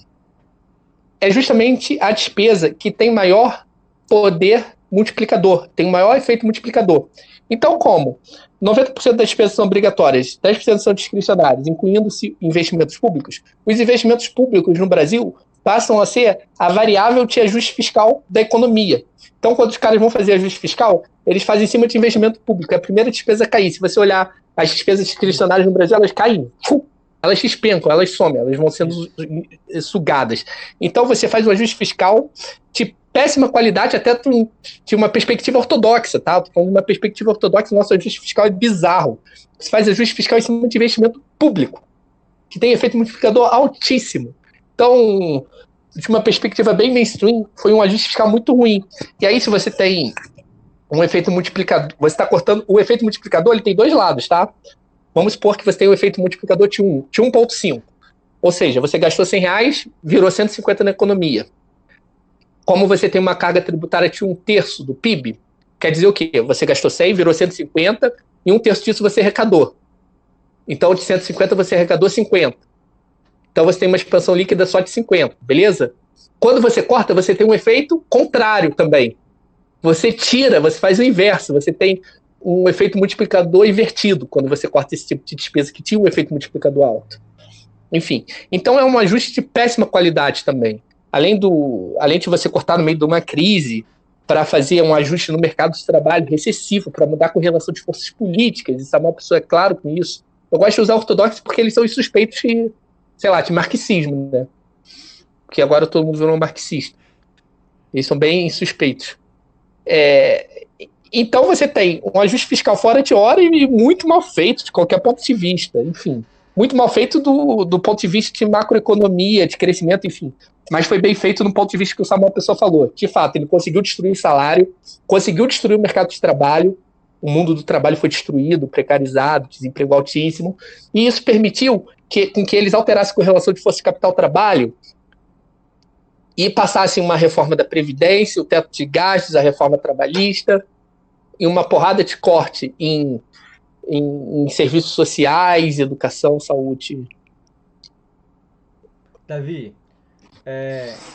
é justamente a despesa que tem maior poder multiplicador, tem maior efeito multiplicador. Então, como 90% das despesas são obrigatórias, 10% são discricionárias, incluindo-se investimentos públicos, os investimentos públicos no Brasil passam a ser a variável de ajuste fiscal da economia. Então, quando os caras vão fazer ajuste fiscal, eles fazem em cima de investimento público. É a primeira despesa a cair. Se você olhar as despesas discricionárias no Brasil, elas caem. Elas se espencam, elas somem, elas vão sendo sugadas. Então, você faz um ajuste fiscal de péssima qualidade, até de uma perspectiva ortodoxa, tá? Tô falando de uma perspectiva ortodoxa, nosso ajuste fiscal é bizarro. Você faz ajuste fiscal em cima de investimento público, que tem efeito multiplicador altíssimo. Então, de uma perspectiva bem mainstream, foi um ajuste fiscal muito ruim. E aí, se você tem um efeito multiplicador, você está cortando. O efeito multiplicador ele tem dois lados, tá? Vamos supor que você tem um efeito multiplicador de 1,5. Ou seja, você gastou R$100, virou 150 na economia. Como você tem uma carga tributária de 1/3 do PIB, quer dizer o quê? Você gastou 100, virou 150, e 1/3 disso você arrecadou. Então, de 150 você arrecadou 50. Então, você tem uma expansão líquida só de 50, beleza? Quando você corta, você tem um efeito contrário também. Você tira, você faz o inverso, você tem um efeito multiplicador invertido quando você corta esse tipo de despesa que tinha um efeito multiplicador alto. Enfim, então é um ajuste de péssima qualidade também. Além de você cortar no meio de uma crise para fazer um ajuste no mercado de trabalho recessivo, para mudar a correlação de forças políticas, e Samuel Pessoa é claro com isso. Eu gosto de usar ortodoxos porque eles são insuspeitos de, sei lá, de marxismo, né? Porque agora todo mundo virou um marxista. Eles são bem insuspeitos. Então você tem um ajuste fiscal fora de hora e muito mal feito de qualquer ponto de vista, enfim. Muito mal feito do ponto de vista de macroeconomia, de crescimento, enfim. Mas foi bem feito no ponto de vista que o Samuel Pessoa falou. De fato, ele conseguiu destruir o salário, conseguiu destruir o mercado de trabalho, o mundo do trabalho foi destruído, precarizado, desemprego altíssimo, e isso permitiu com que eles alterassem a correlação de força de capital-trabalho e passassem uma reforma da Previdência, o teto de gastos, a reforma trabalhista, e uma porrada de corte em serviços sociais, educação, saúde. Davi,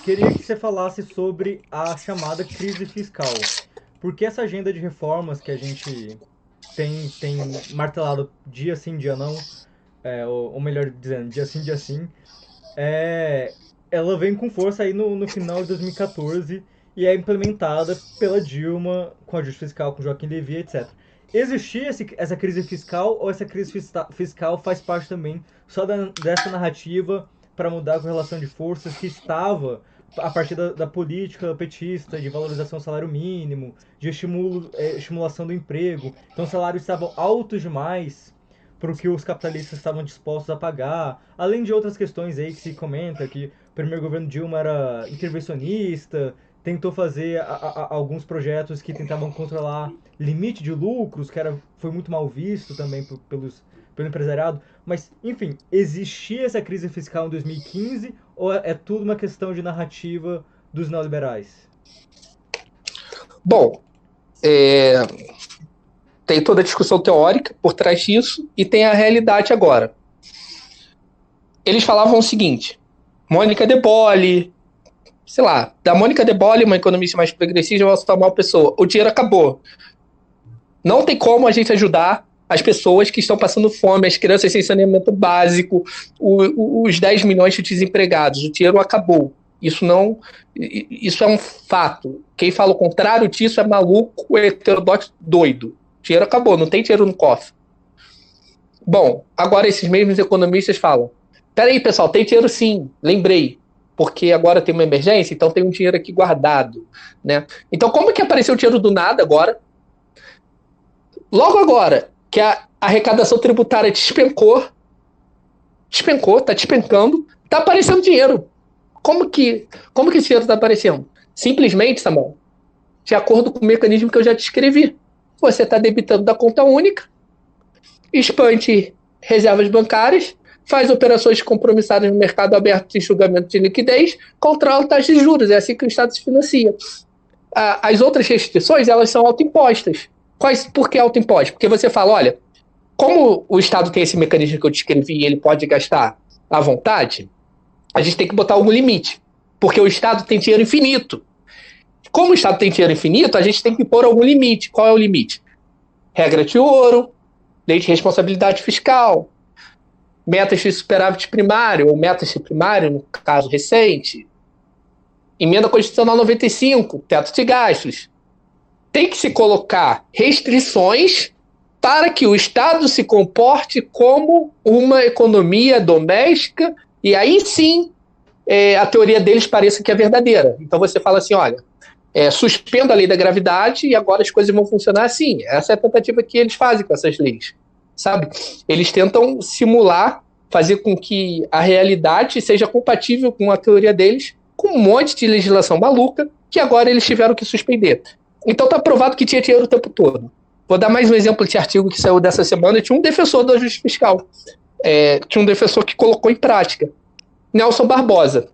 queria que você falasse sobre a chamada crise fiscal. Porque essa agenda de reformas que a gente tem martelado dia sim, dia não, ou melhor dizendo, dia sim, dia sim, ela vem com força aí no final de 2014 e é implementada pela Dilma com ajuste fiscal, com Joaquim Levy, etc. Existia essa crise fiscal ou essa crise fiscal faz parte também só dessa narrativa para mudar a correlação de forças que estava a partir da política petista de valorização do salário mínimo, de estimulação do emprego? Então os salários estavam altos demais para o que os capitalistas estavam dispostos a pagar, além de outras questões aí que se comenta, que o primeiro governo Dilma era intervencionista, tentou fazer alguns projetos que tentavam controlar limite de lucros, que foi muito mal visto também pelo empresariado. Mas, enfim, existia essa crise fiscal em 2015 ou é tudo uma questão de narrativa dos neoliberais? Bom, tem toda a discussão teórica por trás disso e tem a realidade agora. Eles falavam o seguinte: Mônica De Bolle, sei lá, da Mônica De Bolle, uma economista mais progressista, eu vou citar uma pessoa. O dinheiro acabou. Não tem como a gente ajudar as pessoas que estão passando fome, as crianças sem saneamento básico, os 10 milhões de desempregados. O dinheiro acabou. Isso é um fato. Quem fala o contrário disso é maluco, heterodoxo, doido. O dinheiro acabou, não tem dinheiro no cofre. Bom, agora esses mesmos economistas falam: peraí, pessoal, tem dinheiro sim, lembrei, porque agora tem uma emergência, então tem um dinheiro aqui guardado, né? Então, como que apareceu o dinheiro do nada agora? Logo agora que a arrecadação tributária despencou, tá despencando, tá aparecendo dinheiro. Como que esse dinheiro está aparecendo? Simplesmente, Samuel, de acordo com o mecanismo que eu já descrevi. Você está debitando da conta única, expande reservas bancárias, faz operações compromissadas no mercado aberto de julgamento de liquidez, controla taxas de juros. É assim que o Estado se financia. As outras restrições, elas são autoimpostas. Por que autoimpostas? Porque você fala, olha, como o Estado tem esse mecanismo que eu descrevi e ele pode gastar à vontade, a gente tem que botar algum limite, porque o Estado tem dinheiro infinito. Como o Estado tem dinheiro infinito, a gente tem que pôr algum limite. Qual é o limite? Regra de ouro, lei de responsabilidade fiscal, metas de superávit primário, ou metas de primário, no caso recente, emenda constitucional 95, teto de gastos. Tem que se colocar restrições para que o Estado se comporte como uma economia doméstica, e aí sim a teoria deles pareça que é verdadeira. Então você fala assim, olha, suspenda a lei da gravidade e agora as coisas vão funcionar assim. Essa é a tentativa que eles fazem com essas leis, sabe? Eles tentam simular, fazer com que a realidade seja compatível com a teoria deles, com um monte de legislação maluca que agora eles tiveram que suspender. Então está provado que tinha dinheiro o tempo todo. Vou dar mais um exemplo de artigo que saiu dessa semana. Tinha um defensor do ajuste fiscal. Tinha um defensor que colocou em prática. Nelson Barbosa.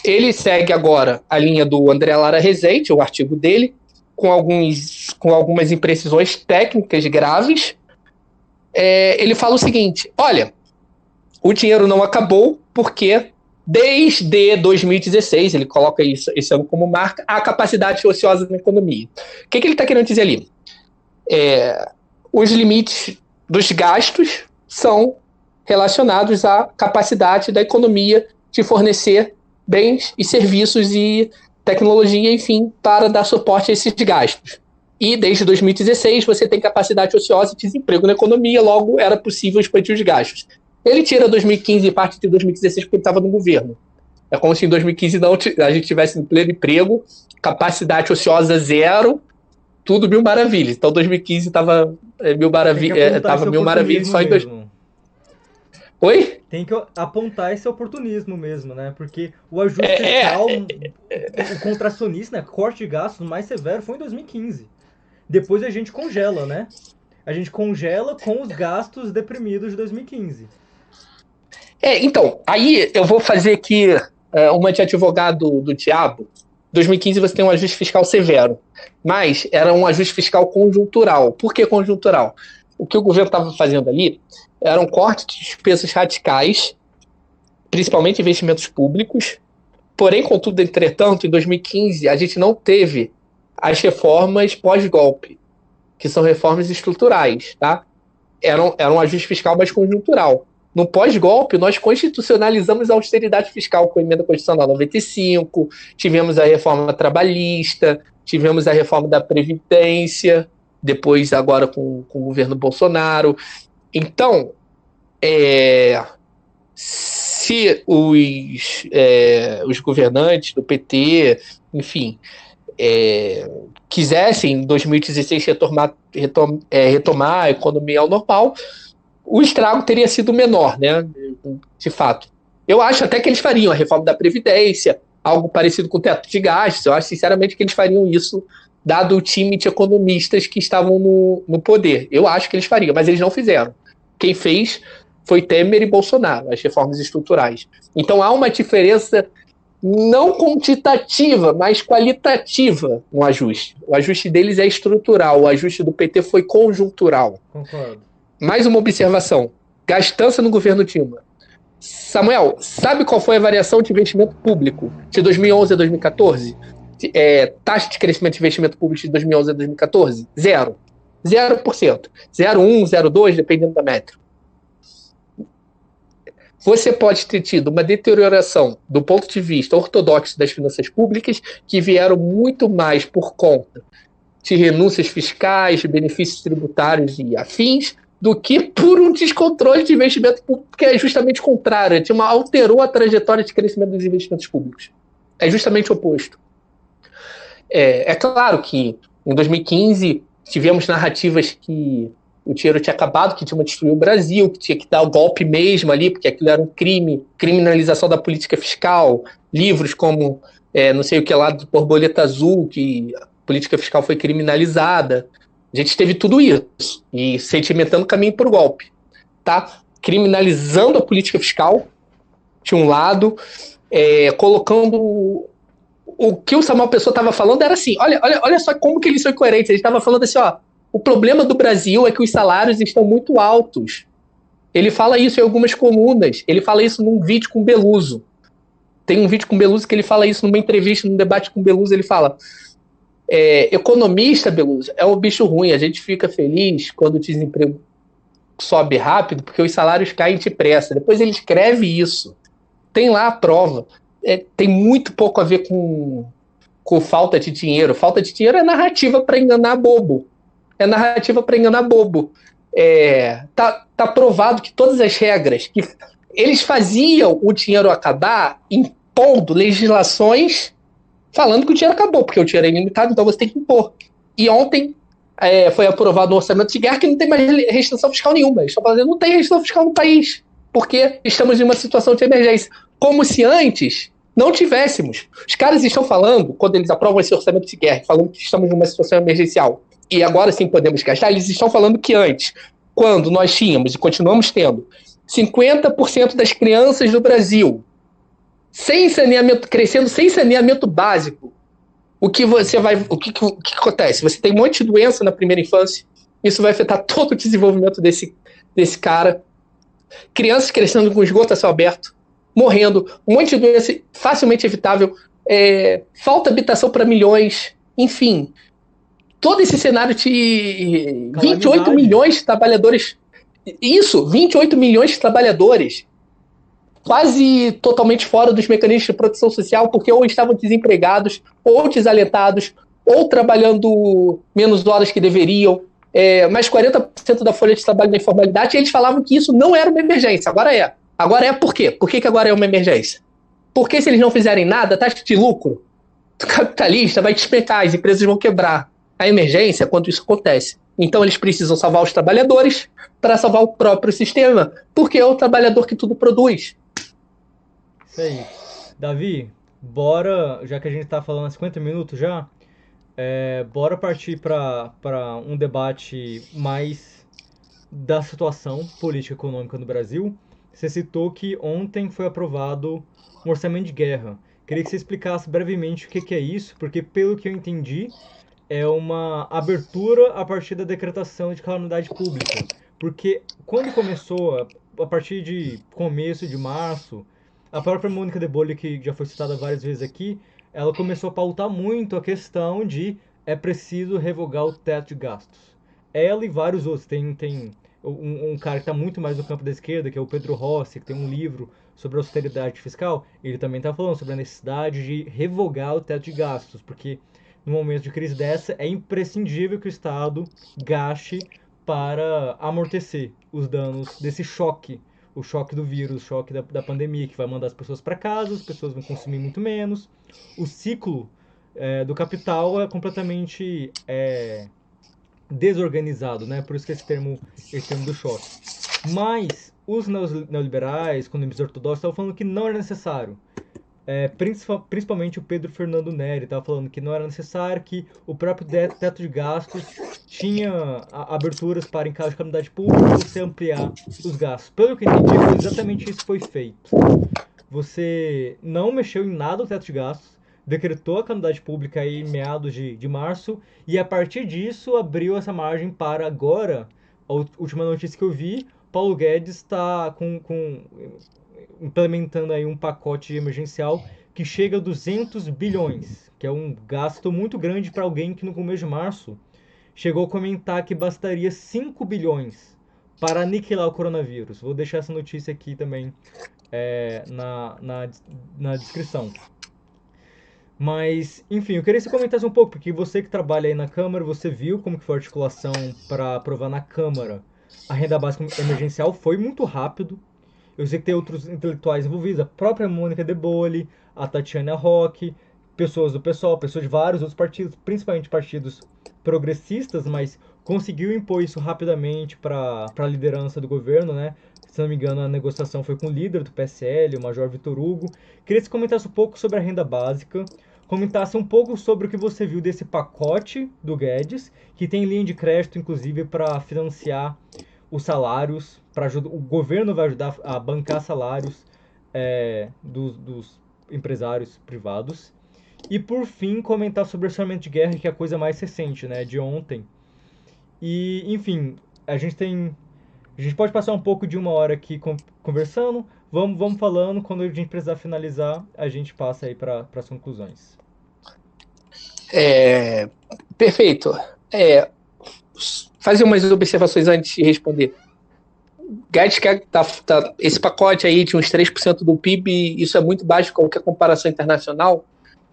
Ele segue agora a linha do André Lara Rezende, o artigo dele, com algumas imprecisões técnicas graves. Ele fala o seguinte, olha, o dinheiro não acabou porque desde 2016, ele coloca isso, esse ano como marca, a capacidade ociosa na economia. O que ele está querendo dizer ali? Os limites dos gastos são relacionados à capacidade da economia de fornecer bens e serviços e tecnologia, enfim, para dar suporte a esses gastos. E desde 2016 você tem capacidade ociosa e desemprego na economia, logo era possível expandir os gastos. Ele tira 2015 e parte de 2016 porque ele estava no governo. É como se em 2015 a gente tivesse em pleno emprego, capacidade ociosa zero, tudo mil maravilhas. Então 2015 estava mil maravilhas só em 2015. Oi? Tem que apontar esse oportunismo mesmo, né? Porque o ajuste fiscal, o contracionista, né? Corte de gastos mais severo foi em 2015. Depois a gente congela, né? A gente congela com os gastos deprimidos de 2015. Então, aí eu vou fazer aqui uma de advogado do diabo. Em 2015 você tem um ajuste fiscal severo, mas era um ajuste fiscal conjuntural. Por que conjuntural? O que o governo estava fazendo ali era um corte de despesas radicais, principalmente investimentos públicos. Porém, contudo, entretanto, em 2015 a gente não teve as reformas pós-golpe, que são reformas estruturais, tá? Era um ajuste fiscal mais conjuntural. No pós-golpe, nós constitucionalizamos a austeridade fiscal com a emenda constitucional 95, tivemos a reforma trabalhista, tivemos a reforma da Previdência, depois agora com o governo Bolsonaro. Então, se os governantes do PT, enfim, quisessem em 2016 retomar a economia ao normal, o estrago teria sido menor, né? De fato. Eu acho até que eles fariam a reforma da Previdência, algo parecido com o teto de gastos. Eu acho sinceramente que eles fariam isso, dado o time de economistas que estavam no poder. Eu acho que eles fariam, mas eles não fizeram. Quem fez foi Temer e Bolsonaro, as reformas estruturais. Então há uma diferença não quantitativa, mas qualitativa no ajuste. O ajuste deles é estrutural, o ajuste do PT foi conjuntural. Concordo. Mais uma observação. Gastança no governo Dilma. Samuel, sabe qual foi a variação de investimento público de 2011 a 2014? Taxa de crescimento de investimento público de 2011 a 2014? 0. 0%. 0,1, 0,2, dependendo da métrica. Você pode ter tido uma deterioração do ponto de vista ortodoxo das finanças públicas, que vieram muito mais por conta de renúncias fiscais, benefícios tributários e afins, do que por um descontrole de investimento público, que é justamente o contrário. Alterou a trajetória de crescimento dos investimentos públicos. É justamente o oposto. É claro que em 2015 tivemos narrativas que o dinheiro tinha acabado, que tinha que destruir o Brasil, que tinha que dar o golpe mesmo ali, porque aquilo era um crime, criminalização da política fiscal, livros como não sei o que lá do Borboleta Azul, que a política fiscal foi criminalizada. A gente teve tudo isso, e sedimentando o caminho para o golpe. Tá? Criminalizando a política fiscal, de um lado, colocando... O que o Samuel Pessoa estava falando era assim, olha só como que eles são incoerentes. Ele estava falando assim, o problema do Brasil é que os salários estão muito altos. Ele fala isso em algumas colunas. Ele fala isso num vídeo com o Beluso. Tem um vídeo com o Beluso que ele fala isso numa entrevista, num debate com o Beluso. Ele fala, economista, Beluso, é um bicho ruim. A gente fica feliz quando o desemprego sobe rápido porque os salários caem depressa. Depois ele escreve isso. Tem lá a prova. Tem muito pouco a ver com falta de dinheiro. Falta de dinheiro é narrativa para enganar bobo. Tá provado que todas as regras que eles faziam o dinheiro acabar impondo legislações falando que o dinheiro acabou, porque o dinheiro é ilimitado, então você tem que impor. E ontem foi aprovado um orçamento de guerra que não tem mais restrição fiscal nenhuma. Eles estão falando que não tem restrição fiscal no país, porque estamos em uma situação de emergência. Como se antes não tivéssemos. Os caras estão falando, quando eles aprovam esse orçamento de guerra, falando que estamos numa situação emergencial, e agora sim podemos gastar, eles estão falando que antes, quando nós tínhamos e continuamos tendo 50% das crianças do Brasil sem saneamento, crescendo sem saneamento básico, o que acontece? Você tem um monte de doença na primeira infância, isso vai afetar todo o desenvolvimento desse cara. Crianças crescendo com esgoto a céu aberto, morrendo, um monte de doença facilmente evitável, falta habitação para milhões, enfim. Todo esse cenário de 28 milhões de trabalhadores. Isso, 28 milhões de trabalhadores quase totalmente fora dos mecanismos de proteção social, porque ou estavam desempregados, ou desalentados, ou trabalhando menos horas que deveriam, mais 40% da folha de trabalho na informalidade, e eles falavam que isso não era uma emergência. Agora é. Agora é por quê? Por que agora é uma emergência? Porque se eles não fizerem nada, a taxa de lucro do capitalista vai despencar, as empresas vão quebrar. A emergência é quando isso acontece. Então eles precisam salvar os trabalhadores para salvar o próprio sistema, porque é o trabalhador que tudo produz. Isso aí. Davi, bora, já que a gente está falando há 50 minutos já, bora partir para um debate mais da situação política e econômica no Brasil. Você citou que ontem foi aprovado um orçamento de guerra. Queria que você explicasse brevemente o que é isso, porque pelo que eu entendi, é uma abertura a partir da decretação de calamidade pública. Porque quando começou, a partir de começo de março, a própria Mônica de Bolle, que já foi citada várias vezes aqui, ela começou a pautar muito a questão de preciso revogar o teto de gastos. Ela e vários outros. Tem um cara que está muito mais no campo da esquerda, que é o Pedro Rossi, que tem um livro sobre austeridade fiscal. Ele também está falando sobre a necessidade de revogar o teto de gastos, porque no momento de crise dessa, é imprescindível que o Estado gaste para amortecer os danos desse choque, o choque do vírus, o choque da pandemia, que vai mandar as pessoas para casa, as pessoas vão consumir muito menos. O ciclo do capital é completamente desorganizado, né? Por isso que esse termo do choque. Mas os neoliberais, economistas ortodoxos, estavam falando que não era necessário. Principalmente o Pedro Fernando Neri estava falando que não era necessário, que o próprio teto de gastos tinha aberturas para, em caso de calamidade pública, você ampliar os gastos. Pelo que eu entendi, foi exatamente isso que foi feito. Você não mexeu em nada o teto de gastos, decretou a calamidade pública aí em meados de março, e a partir disso abriu essa margem para agora, a última notícia que eu vi, Paulo Guedes está implementando aí um pacote emergencial que chega a 200 bilhões, que é um gasto muito grande para alguém que no começo de março chegou a comentar que bastaria 5 bilhões para aniquilar o coronavírus. Vou deixar essa notícia aqui também na descrição. Mas, enfim, eu queria que você comentasse um pouco, porque você que trabalha aí na Câmara, você viu como que foi a articulação para aprovar na Câmara a renda básica emergencial, foi muito rápido. Eu sei que tem outros intelectuais envolvidos, a própria Mônica De Bolle, a Tatiana Roque, pessoas do PSOL, pessoas de vários outros partidos, principalmente partidos progressistas, mas conseguiu impor isso rapidamente para a liderança do governo, né? Se não me engano, a negociação foi com o líder do PSL, o Major Vitor Hugo. Queria que você comentasse um pouco sobre a renda básica, comentasse um pouco sobre o que você viu desse pacote do Guedes, que tem linha de crédito, inclusive, para financiar os salários, o governo vai ajudar a bancar salários dos empresários privados. E, por fim, comentar sobre o orçamento de guerra, que é a coisa mais recente, né, de ontem. E, enfim, a gente pode passar um pouco de uma hora aqui conversando, vamos falando, quando a gente precisar finalizar, a gente passa aí para as conclusões. Perfeito. Fazer umas observações antes de responder. Guedes quer esse pacote aí de uns 3% do PIB, isso é muito baixo com qualquer comparação internacional.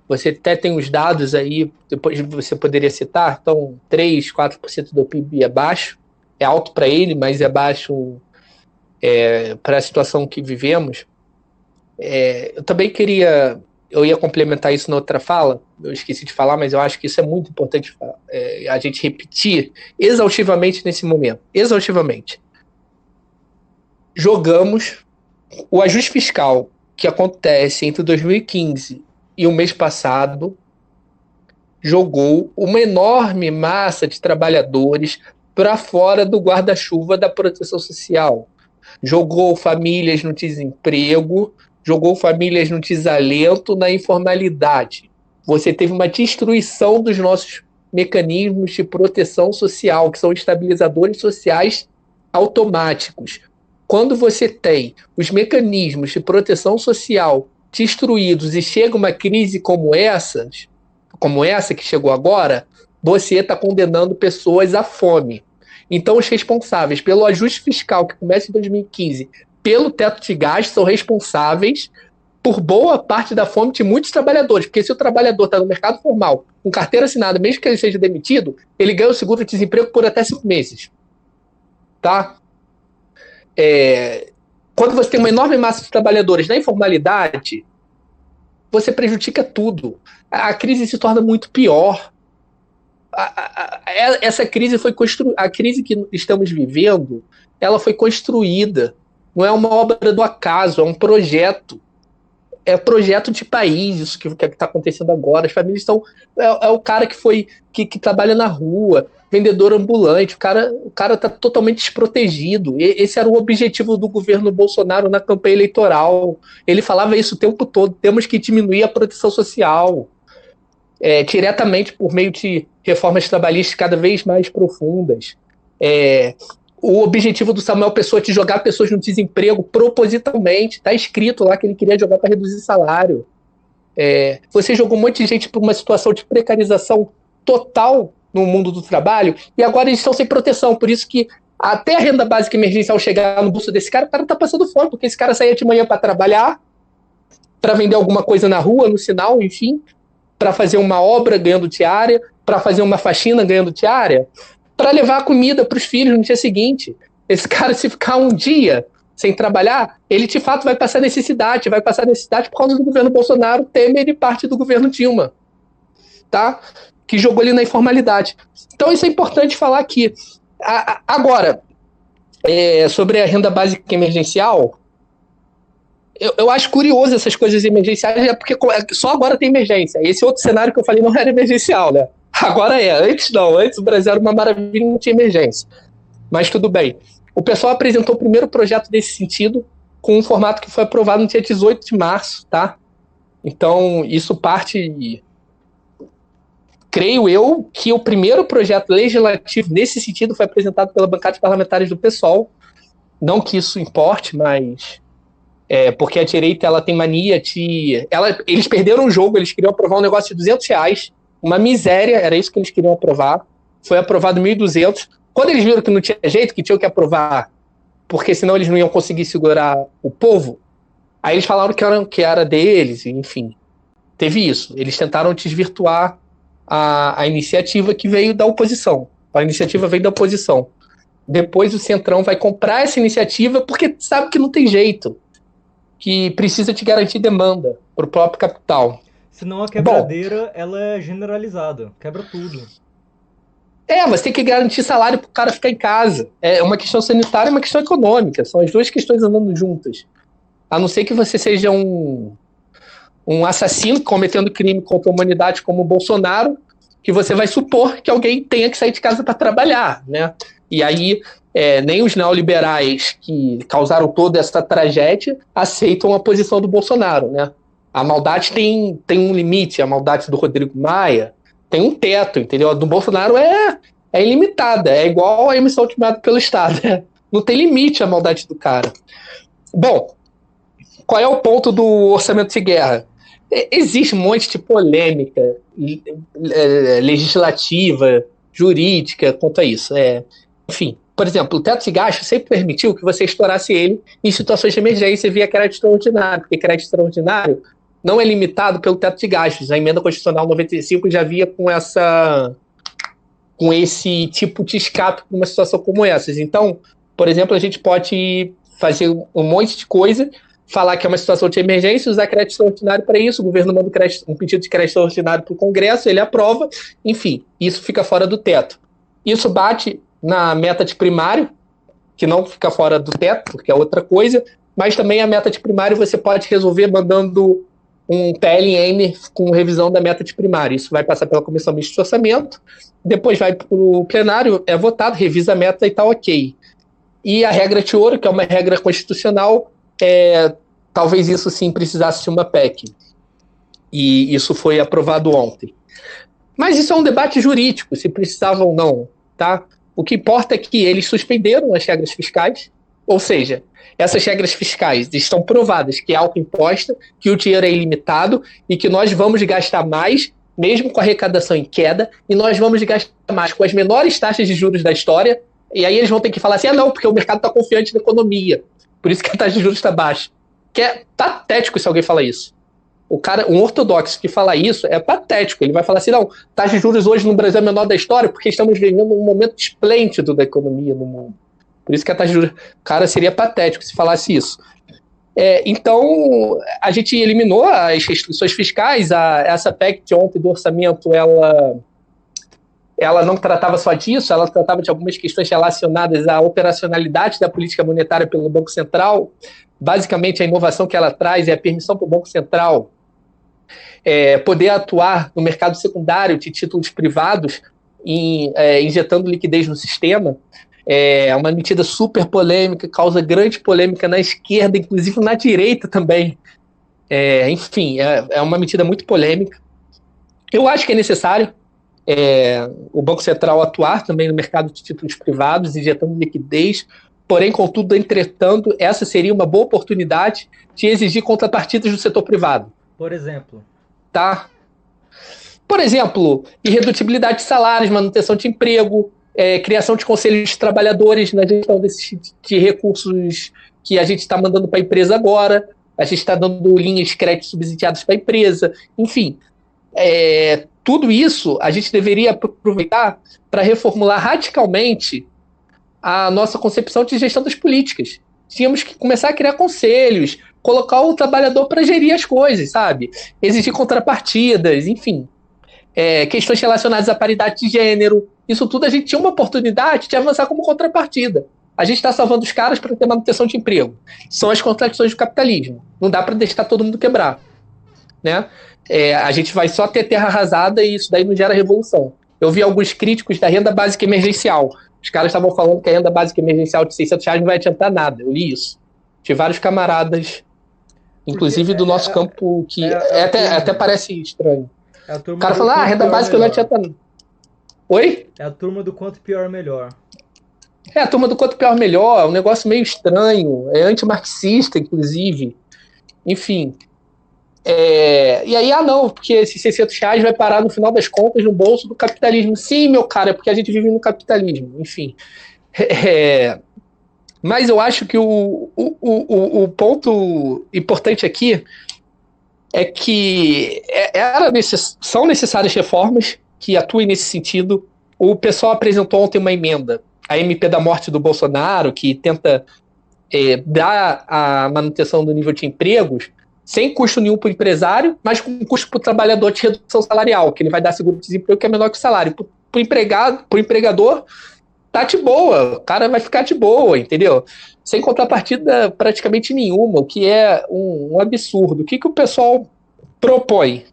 Você até tem os dados aí, depois você poderia citar, então 3, 4% do PIB é baixo, é alto para ele, mas é baixo para a situação que vivemos. Eu também eu ia complementar isso na outra fala, eu esqueci de falar, mas eu acho que isso é muito importante a gente repetir exaustivamente nesse momento, exaustivamente. Jogamos o ajuste fiscal que acontece entre 2015 e o mês passado, jogou uma enorme massa de trabalhadores para fora do guarda-chuva da proteção social. Jogou famílias no desemprego, jogou famílias no desalento, na informalidade. Você teve uma destruição dos nossos mecanismos de proteção social, que são estabilizadores sociais automáticos. Quando você tem os mecanismos de proteção social destruídos e chega uma crise como essa que chegou agora, você está condenando pessoas à fome. Então, os responsáveis pelo ajuste fiscal que começa em 2015, pelo teto de gastos, são responsáveis por boa parte da fome de muitos trabalhadores, porque se o trabalhador está no mercado formal, com carteira assinada, mesmo que ele seja demitido, ele ganha o seguro-desemprego por até 5 meses. Tá? Quando você tem uma enorme massa de trabalhadores na informalidade, você prejudica tudo. A crise se torna muito pior. Essa crise foi construída. A crise que estamos vivendo, ela foi construída. Não é uma obra do acaso, é um projeto. É projeto de país, isso que está acontecendo agora. As famílias estão. É o cara que trabalha na rua, vendedor ambulante, o cara está totalmente desprotegido. Esse era o objetivo do governo Bolsonaro na campanha eleitoral. Ele falava isso o tempo todo: temos que diminuir a proteção social, diretamente por meio de reformas trabalhistas cada vez mais profundas. O objetivo do Samuel Pessoa de jogar pessoas no desemprego propositalmente, está escrito lá que ele queria jogar para reduzir salário. Você jogou um monte de gente para uma situação de precarização total no mundo do trabalho, e agora eles estão sem proteção, por isso que até a renda básica emergencial chegar no bolso desse cara, o cara está passando fome, porque esse cara saía de manhã para trabalhar, para vender alguma coisa na rua, no sinal, enfim, para fazer uma obra ganhando diária, para fazer uma faxina ganhando diária, para levar comida para os filhos no dia seguinte. Esse cara, se ficar um dia sem trabalhar, ele de fato vai passar necessidade por causa do governo Bolsonaro, Temer e parte do governo Dilma, tá? Que jogou ele na informalidade. Então isso é importante falar aqui. Agora, sobre a renda básica emergencial, eu acho curioso essas coisas emergenciais, porque só agora tem emergência. Esse outro cenário que eu falei não era emergencial, né? Agora antes não. Antes o Brasil era uma maravilha e não tinha emergência. Mas tudo bem. O pessoal apresentou o primeiro projeto desse sentido, com um formato que foi aprovado no dia 18 de março, tá? Então, isso parte... Creio eu que o primeiro projeto legislativo nesse sentido foi apresentado pela bancada de parlamentares do PSOL. Não que isso importe, mas... porque a direita ela tem mania de... Eles perderam o jogo, eles queriam aprovar um negócio de R$200, uma miséria, era isso que eles queriam aprovar. foi aprovado 1.200. Quando eles viram que não tinha jeito, que tinham que aprovar, porque senão eles não iam conseguir segurar o povo, aí eles falaram que era deles, enfim. Teve isso. Eles tentaram desvirtuar a iniciativa que veio da oposição. A iniciativa veio da oposição. Depois o Centrão vai comprar essa iniciativa porque sabe que não tem jeito, que precisa te garantir demanda para o próprio capital. Senão a quebradeira, ela é generalizada, quebra tudo. Você tem que garantir salário para o cara ficar em casa. É uma questão sanitária e uma questão econômica. São as duas questões andando juntas. A não ser que você seja um assassino cometendo crime contra a humanidade como o Bolsonaro, que você vai supor que alguém tenha que sair de casa para trabalhar, né? E aí nem os neoliberais que causaram toda essa tragédia aceitam a posição do Bolsonaro, né? A maldade tem um limite, a maldade do Rodrigo Maia tem um teto, entendeu? A do Bolsonaro é ilimitada, é igual a emissão ultimada pelo Estado, né? Não tem limite a maldade do cara. Bom, qual é o ponto do orçamento de guerra? Existe um monte de polêmica legislativa, jurídica quanto a isso. Enfim, por exemplo, o teto de gastos sempre permitiu que você estourasse ele em situações de emergência via crédito extraordinário, porque crédito extraordinário não é limitado pelo teto de gastos. A emenda constitucional 95 já via com esse tipo de escape para uma situação como essa. Então, por exemplo, a gente pode fazer um monte de coisa, falar que é uma situação de emergência, usar crédito extraordinário para isso, o governo manda um pedido de crédito extraordinário para o Congresso, ele aprova, enfim, isso fica fora do teto. Isso bate na meta de primário, que não fica fora do teto, porque é outra coisa, mas também a meta de primário você pode resolver mandando um PLN com revisão da meta de primário. Isso vai passar pela Comissão Mista de Orçamento, depois vai para o plenário, é votado, revisa a meta e está ok. E a regra de ouro, que é uma regra constitucional, talvez isso sim precisasse de uma PEC. E isso foi aprovado ontem. Mas isso é um debate jurídico, se precisava ou não, tá? O que importa é que eles suspenderam as regras fiscais, ou seja, essas regras fiscais estão provadas que é autoimposta, que o dinheiro é ilimitado e que nós vamos gastar mais, mesmo com a arrecadação em queda, e nós vamos gastar mais com as menores taxas de juros da história, e aí eles vão ter que falar assim, não, porque o mercado está confiante na economia, por isso que a taxa de juros está baixa. Que é patético se alguém falar isso. Um ortodoxo que fala isso é patético. Ele vai falar assim, não, taxa de juros hoje no Brasil é a menor da história porque estamos vivendo um momento esplêndido da economia no mundo. Por isso que a taxa de juros... Cara, seria patético se falasse isso. Então, a gente eliminou as restrições fiscais. Essa PEC de ontem do orçamento, ela não tratava só disso, ela tratava de algumas questões relacionadas à operacionalidade da política monetária pelo Banco Central. Basicamente, a inovação que ela traz é a permissão para o Banco Central poder atuar no mercado secundário de títulos privados, injetando liquidez no sistema. É uma medida super polêmica, causa grande polêmica na esquerda, inclusive na direita também. Enfim, é uma medida muito polêmica. Eu acho que é necessário o Banco Central atuar também no mercado de títulos privados, injetando liquidez. Porém, contudo, entretanto, essa seria uma boa oportunidade de exigir contrapartidas do setor privado. Por exemplo? Tá? Por exemplo, irredutibilidade de salários, manutenção de emprego, criação de conselhos de trabalhadores na gestão de recursos que a gente está mandando para a empresa agora, a gente está dando linhas de crédito subsidiadas para a empresa, enfim. Tudo isso a gente deveria aproveitar para reformular radicalmente a nossa concepção de gestão das políticas. Tínhamos que começar a criar conselhos, colocar o trabalhador para gerir as coisas, sabe? Exigir contrapartidas, enfim. Questões relacionadas à paridade de gênero. Isso tudo a gente tinha uma oportunidade de avançar como contrapartida. A gente está salvando os caras para ter manutenção de emprego. São as contradições do capitalismo. Não dá para deixar todo mundo quebrar. Né? A gente vai só ter terra arrasada e isso daí não gera revolução. Eu vi alguns críticos da renda básica emergencial. Os caras estavam falando que a renda básica emergencial de R$600 não vai adiantar nada. Eu li isso. Tive vários camaradas, inclusive do nosso campo, que até parece estranho. O cara fala, a renda básica não adianta nada. Oi? É a turma do quanto pior, melhor. A turma do quanto pior, melhor. É um negócio meio estranho. É antimarxista, inclusive. Enfim. E aí, não, porque esses R$ 600 vai parar no final das contas no bolso do capitalismo. Sim, meu cara, é porque a gente vive no capitalismo, enfim. É, mas eu acho que o ponto importante aqui é que são necessárias reformas que atuem nesse sentido. O pessoal apresentou ontem uma emenda, a MP da morte do Bolsonaro, que tenta dar a manutenção do nível de empregos sem custo nenhum para o empresário, mas com custo para o trabalhador de redução salarial, que ele vai dar seguro-desemprego que é menor que o salário. Para o empregador, tá de boa, o cara vai ficar de boa, entendeu? Sem contrapartida praticamente nenhuma, o que é um absurdo. O que o pessoal propõe?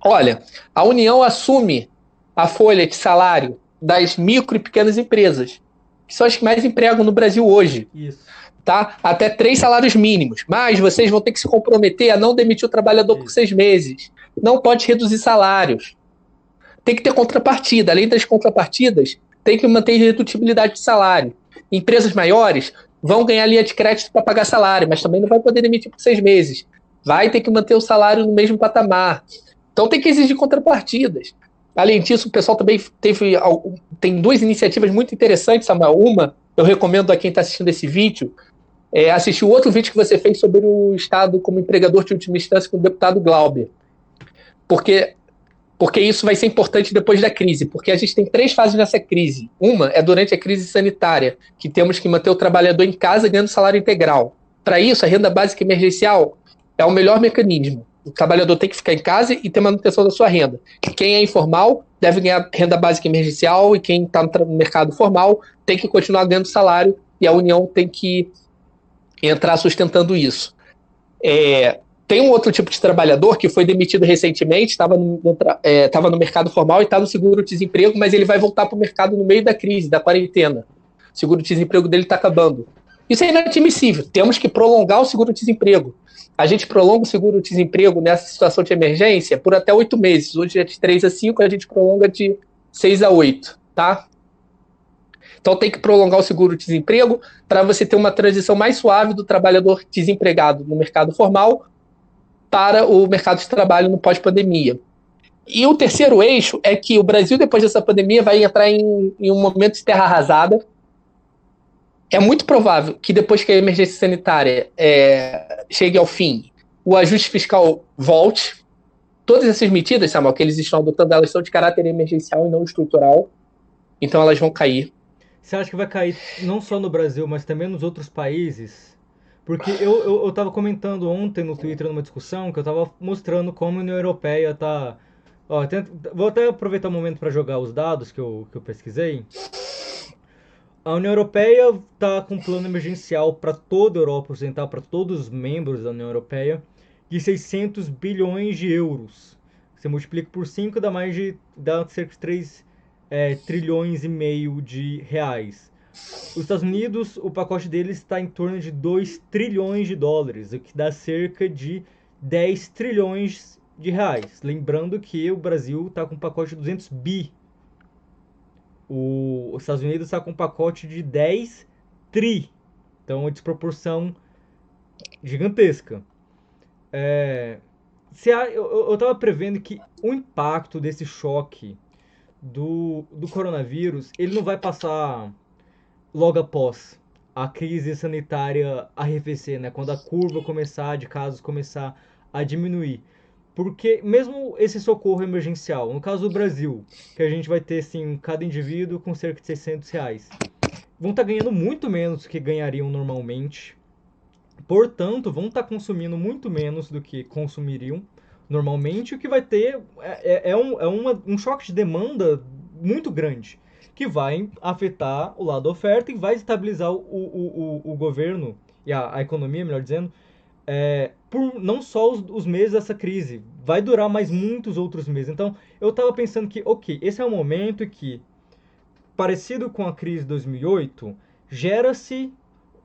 Olha, a União assume a folha de salário das micro e pequenas empresas, que são as que mais empregam no Brasil hoje. Isso. Tá? Até 3 salários mínimos. Mas vocês vão ter que se comprometer a não demitir o trabalhador por 6 meses. Não pode reduzir salários. Tem que ter contrapartida. Além das contrapartidas, tem que manter redutibilidade de salário. Empresas maiores vão ganhar linha de crédito para pagar salário, mas também não vai poder demitir por 6 meses. Vai ter que manter o salário no mesmo patamar. Então tem que exigir contrapartidas. Além disso, o pessoal também tem 2 iniciativas muito interessantes, Samuel. Uma, eu recomendo a quem está assistindo esse vídeo, assistir o outro vídeo que você fez sobre o Estado como empregador de última instância com o deputado Glauber. Porque isso vai ser importante depois da crise, porque a gente tem 3 fases nessa crise. Uma é durante a crise sanitária, que temos que manter o trabalhador em casa ganhando salário integral. Para isso, a renda básica emergencial é o melhor mecanismo. O trabalhador tem que ficar em casa e ter manutenção da sua renda. Quem é informal deve ganhar renda básica emergencial e quem está no mercado formal tem que continuar ganhando salário e a União tem que entrar sustentando isso. Tem um outro tipo de trabalhador que foi demitido recentemente, estava no mercado formal e está no seguro-desemprego, mas ele vai voltar para o mercado no meio da crise, da quarentena. O seguro-desemprego dele está acabando. Isso é inadmissível. Temos que prolongar o seguro-desemprego. A gente prolonga o seguro-desemprego nessa situação de emergência por até 8 meses. Hoje é de 3 a 5, a gente prolonga de 6 a 8, tá? Então tem que prolongar o seguro-desemprego para você ter uma transição mais suave do trabalhador desempregado no mercado formal para o mercado de trabalho no pós-pandemia. E o terceiro eixo é que o Brasil, depois dessa pandemia, vai entrar em um momento de terra arrasada. É muito provável que depois que a emergência sanitária chegue ao fim, o ajuste fiscal volte. Todas essas medidas, Samuel, que eles estão adotando, elas são de caráter emergencial e não estrutural. Então elas vão cair. Você acha que vai cair não só no Brasil, mas também nos outros países? Porque eu tava comentando ontem no Twitter numa discussão que eu tava mostrando como a União Europeia tá. Ó, vou até aproveitar o momento para jogar os dados que eu pesquisei. A União Europeia está com um plano emergencial para toda a Europa Ocidental, para todos os membros da União Europeia, de 600 bilhões de euros. Você multiplica por 5, dá cerca de 3 trilhões e meio de reais. Os Estados Unidos, o pacote deles está em torno de 2 trilhões de dólares, o que dá cerca de 10 trilhões de reais. Lembrando que o Brasil está com um pacote de 200 bi. Os Estados Unidos está com um pacote de 10 tri. Então, uma desproporção gigantesca. Eu estava prevendo que o impacto desse choque do coronavírus, ele não vai passar logo após a crise sanitária arrefecer, né? Quando a curva de casos começar a diminuir. Porque mesmo esse socorro emergencial, no caso do Brasil, que a gente vai ter, assim, cada indivíduo com cerca de 600 reais, vão estar ganhando muito menos do que ganhariam normalmente. Portanto, vão estar consumindo muito menos do que consumiriam normalmente, o que vai ter um choque de demanda muito grande, que vai afetar o lado da oferta e vai estabilizar o governo e a economia, melhor dizendo, por não só os meses dessa crise, vai durar mais muitos outros meses. Então, eu estava pensando que, ok, esse é um momento que, parecido com a crise de 2008, gera-se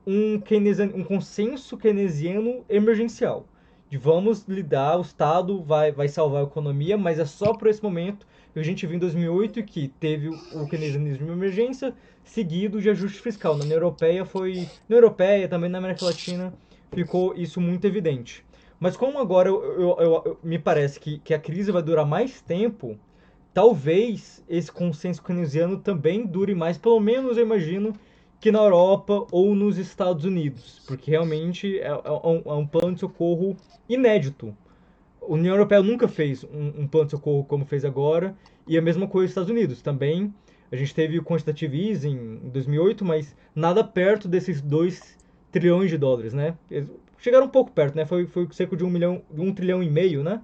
um consenso keynesiano emergencial. De vamos lidar, o Estado vai salvar a economia, mas é só por esse momento. A gente viu em 2008 que teve o keynesianismo de emergência, seguido de ajuste fiscal. Na União Europeia também na América Latina, ficou isso muito evidente. Mas como agora me parece que a crise vai durar mais tempo, talvez esse consenso keynesiano também dure mais, pelo menos eu imagino, que na Europa ou nos Estados Unidos, porque realmente é um plano de socorro inédito. A União Europeia nunca fez um plano de socorro como fez agora, e a mesma coisa nos Estados Unidos. Também a gente teve o quantitative easing em 2008, mas nada perto desses 2 trilhões de dólares, né? Eles chegaram um pouco perto, né? Foi cerca de 1 trilhão e meio, né?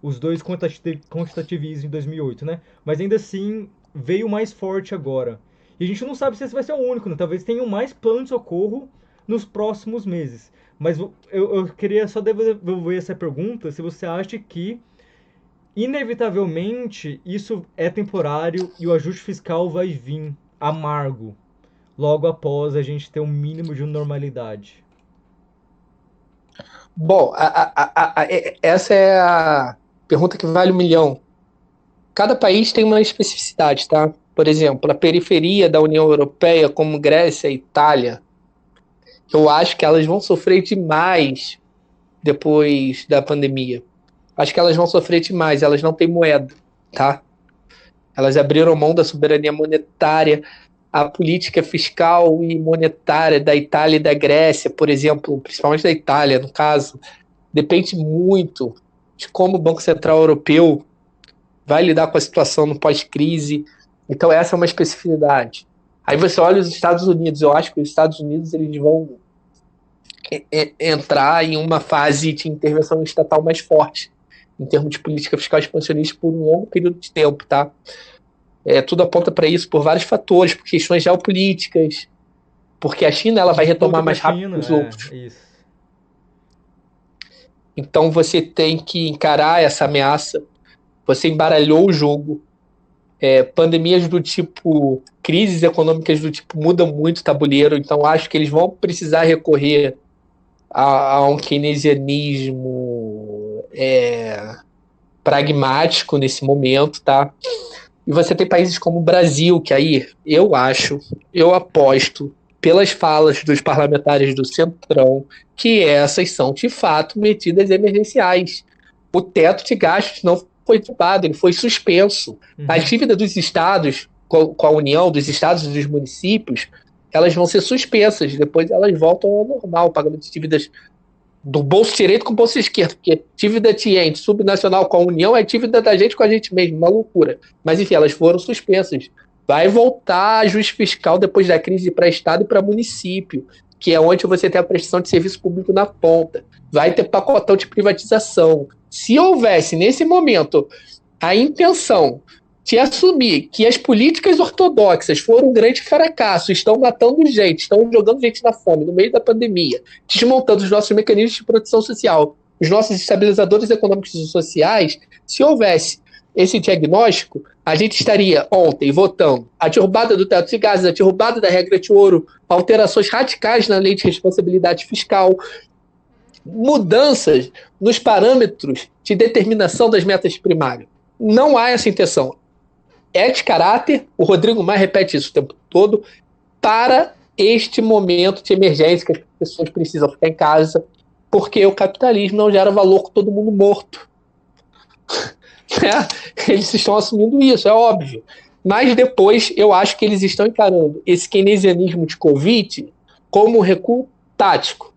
Os dois quantitative easing em 2008, né? Mas ainda assim veio mais forte agora. E a gente não sabe se esse vai ser o único, né? Talvez tenham mais planos de socorro nos próximos meses. Mas eu queria só devolver essa pergunta, se você acha que, inevitavelmente, isso é temporário e o ajuste fiscal vai vir amargo, logo após a gente ter um mínimo de normalidade. Bom, essa é a pergunta que vale 1 milhão. Cada país tem uma especificidade, tá? Por exemplo, a periferia da União Europeia, como Grécia e Itália, eu acho que elas vão sofrer demais depois da pandemia. Acho que elas vão sofrer demais, elas não têm moeda, tá? Elas abriram mão da soberania monetária, a política fiscal e monetária da Itália e da Grécia, por exemplo, principalmente da Itália, no caso, depende muito de como o Banco Central Europeu vai lidar com a situação no pós-crise. Então essa é uma especificidade. Aí você olha os Estados Unidos, eu acho que os Estados Unidos eles vão entrar em uma fase de intervenção estatal mais forte, em termos de política fiscal expansionista por um longo período de tempo, tá? Tudo aponta para isso por vários fatores, por questões geopolíticas, porque a China ela vai retomar Disputa com a mais rápido que China, os outros. isso. Então você tem que encarar essa ameaça. Você embaralhou o jogo. Pandemias do tipo, crises econômicas do tipo mudam muito o tabuleiro. Então acho que eles vão precisar recorrer a um keynesianismo pragmático nesse momento, tá? E você tem países como o Brasil, que aí eu aposto pelas falas dos parlamentares do Centrão, que essas são de fato medidas emergenciais. O teto de gastos não foi derrubado, ele foi suspenso. A dívida dos estados com a União, dos estados e dos municípios, elas vão ser suspensas, depois elas voltam ao normal, o pagamento de dívidas do bolso direito com o bolso esquerdo, porque dívida de ente subnacional com a União é dívida da gente com a gente mesmo, uma loucura. Mas enfim, elas foram suspensas. Vai voltar ajuste fiscal depois da crise para Estado e para município, que é onde você tem a prestação de serviço público na ponta. Vai ter pacotão de privatização. Se houvesse, nesse momento, a intenção de assumir que as políticas ortodoxas foram um grande fracasso, estão matando gente, estão jogando gente na fome no meio da pandemia, desmontando os nossos mecanismos de proteção social, os nossos estabilizadores econômicos e sociais, se houvesse esse diagnóstico, a gente estaria ontem votando a derrubada do teto de gases, a derrubada da regra de ouro, alterações radicais na lei de responsabilidade fiscal, mudanças nos parâmetros de determinação das metas primárias. Não há essa intenção. É de caráter, o Rodrigo Maia repete isso o tempo todo, para este momento de emergência que as pessoas precisam ficar em casa, porque o capitalismo não gera valor com todo mundo morto. Eles estão assumindo isso, é óbvio. Mas depois eu acho que eles estão encarando esse keynesianismo de Covid como um recuo tático.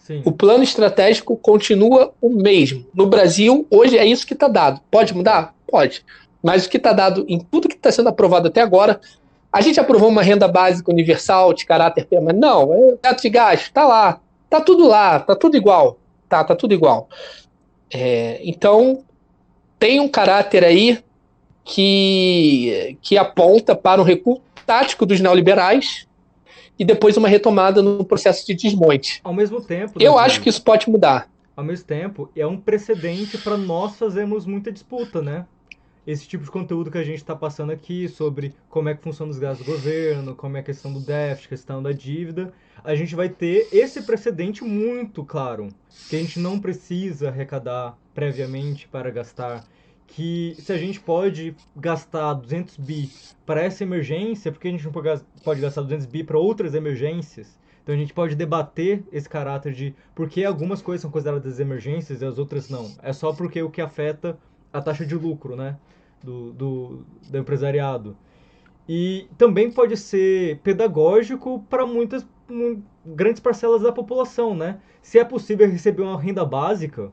Sim. O plano estratégico continua o mesmo. No Brasil, hoje é isso que está dado. Pode mudar? Pode. Mas o que está dado em tudo que está sendo aprovado até agora, a gente aprovou uma renda básica universal de caráter permanente? Não, é teto de gasto, está lá, está tudo igual. Tá tudo igual. Então, tem um caráter aí que aponta para um recuo tático dos neoliberais e depois uma retomada no processo de desmonte. Ao mesmo tempo, Eu Davi, acho que isso pode mudar. ao mesmo tempo, é um precedente para nós fazermos muita disputa, né? Esse tipo de conteúdo que a gente está passando aqui sobre como é que funciona os gastos do governo, como é a questão do déficit, questão da dívida, a gente vai ter esse precedente muito claro, que a gente não precisa arrecadar previamente para gastar, que se a gente pode gastar 200 bi para essa emergência, porque a gente não pode gastar 200 bi para outras emergências, Então a gente pode debater esse caráter de por que algumas coisas são consideradas emergências e as outras não. É só porque o que afeta a taxa de lucro, né? Do empresariado. E também pode ser pedagógico para muitas grandes parcelas da população, né? Se é possível receber uma renda básica,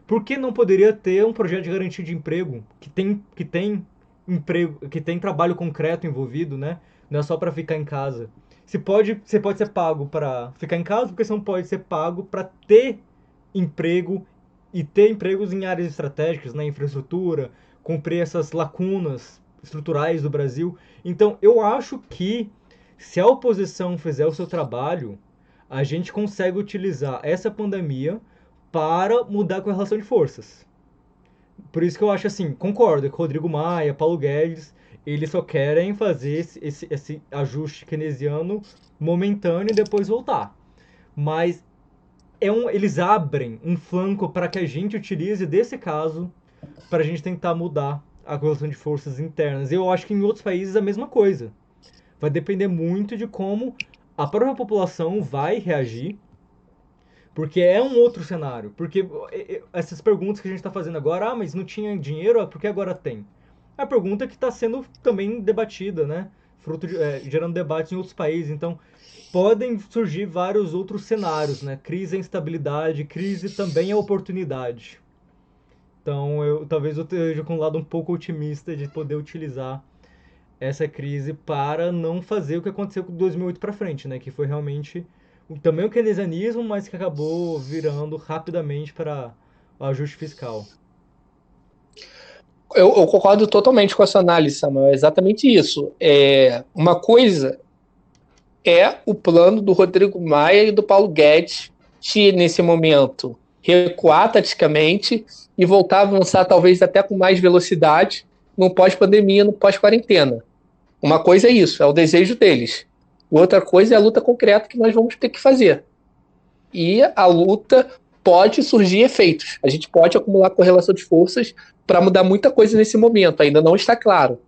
por que não poderia ter um projeto de garantia de emprego que tem emprego, que tem trabalho concreto envolvido, né? Não é só para ficar em casa. Você pode ser pago para ficar em casa, porque você não pode ser pago para ter emprego e ter empregos em áreas estratégicas, na infraestrutura, cumprir essas lacunas estruturais do Brasil. Então, eu acho que se a oposição fizer o seu trabalho, a gente consegue utilizar essa pandemia para mudar a correlação de forças. Por isso que eu acho assim, concordo que Rodrigo Maia, Paulo Guedes, eles só querem fazer esse ajuste keynesiano momentâneo e depois voltar. Mas eles abrem um flanco para que a gente utilize desse caso para a gente tentar mudar a correlação de forças internas. Eu acho que em outros países é a mesma coisa. Vai depender muito de como a própria população vai reagir, porque é um outro cenário. Porque essas perguntas que a gente está fazendo agora, mas não tinha dinheiro, por que agora tem? É a pergunta que está sendo também debatida, né? Gerando debates em outros países. Então, podem surgir vários outros cenários, né? Crise é instabilidade, crise também é oportunidade. Então, talvez eu esteja com um lado um pouco otimista de poder utilizar essa crise para não fazer o que aconteceu com 2008 para frente, né? Que foi realmente também o keynesianismo, mas que acabou virando rapidamente para o ajuste fiscal. Eu concordo totalmente com a sua análise, Samuel. É exatamente isso. Uma coisa é o plano do Rodrigo Maia e do Paulo Guedes de, nesse momento, recuar taticamente e voltar a avançar talvez até com mais velocidade no pós-pandemia, no pós-quarentena. Uma coisa é isso, é o desejo deles. Outra coisa é a luta concreta que nós vamos ter que fazer. E a luta pode surgir efeitos. A gente pode acumular correlação de forças para mudar muita coisa nesse momento. Ainda não está claro.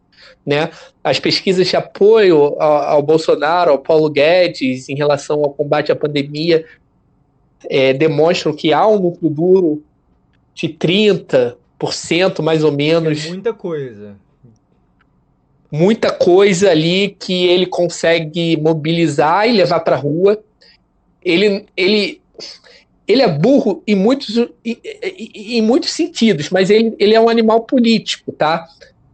Né? As pesquisas de apoio ao Bolsonaro, ao Paulo Guedes, em relação ao combate à pandemia, demonstram que há um núcleo duro de 30%, mais ou menos. É muita coisa. Muita coisa ali que ele consegue mobilizar e levar para a rua. Ele é burro em muitos sentidos, mas ele é um animal político, tá?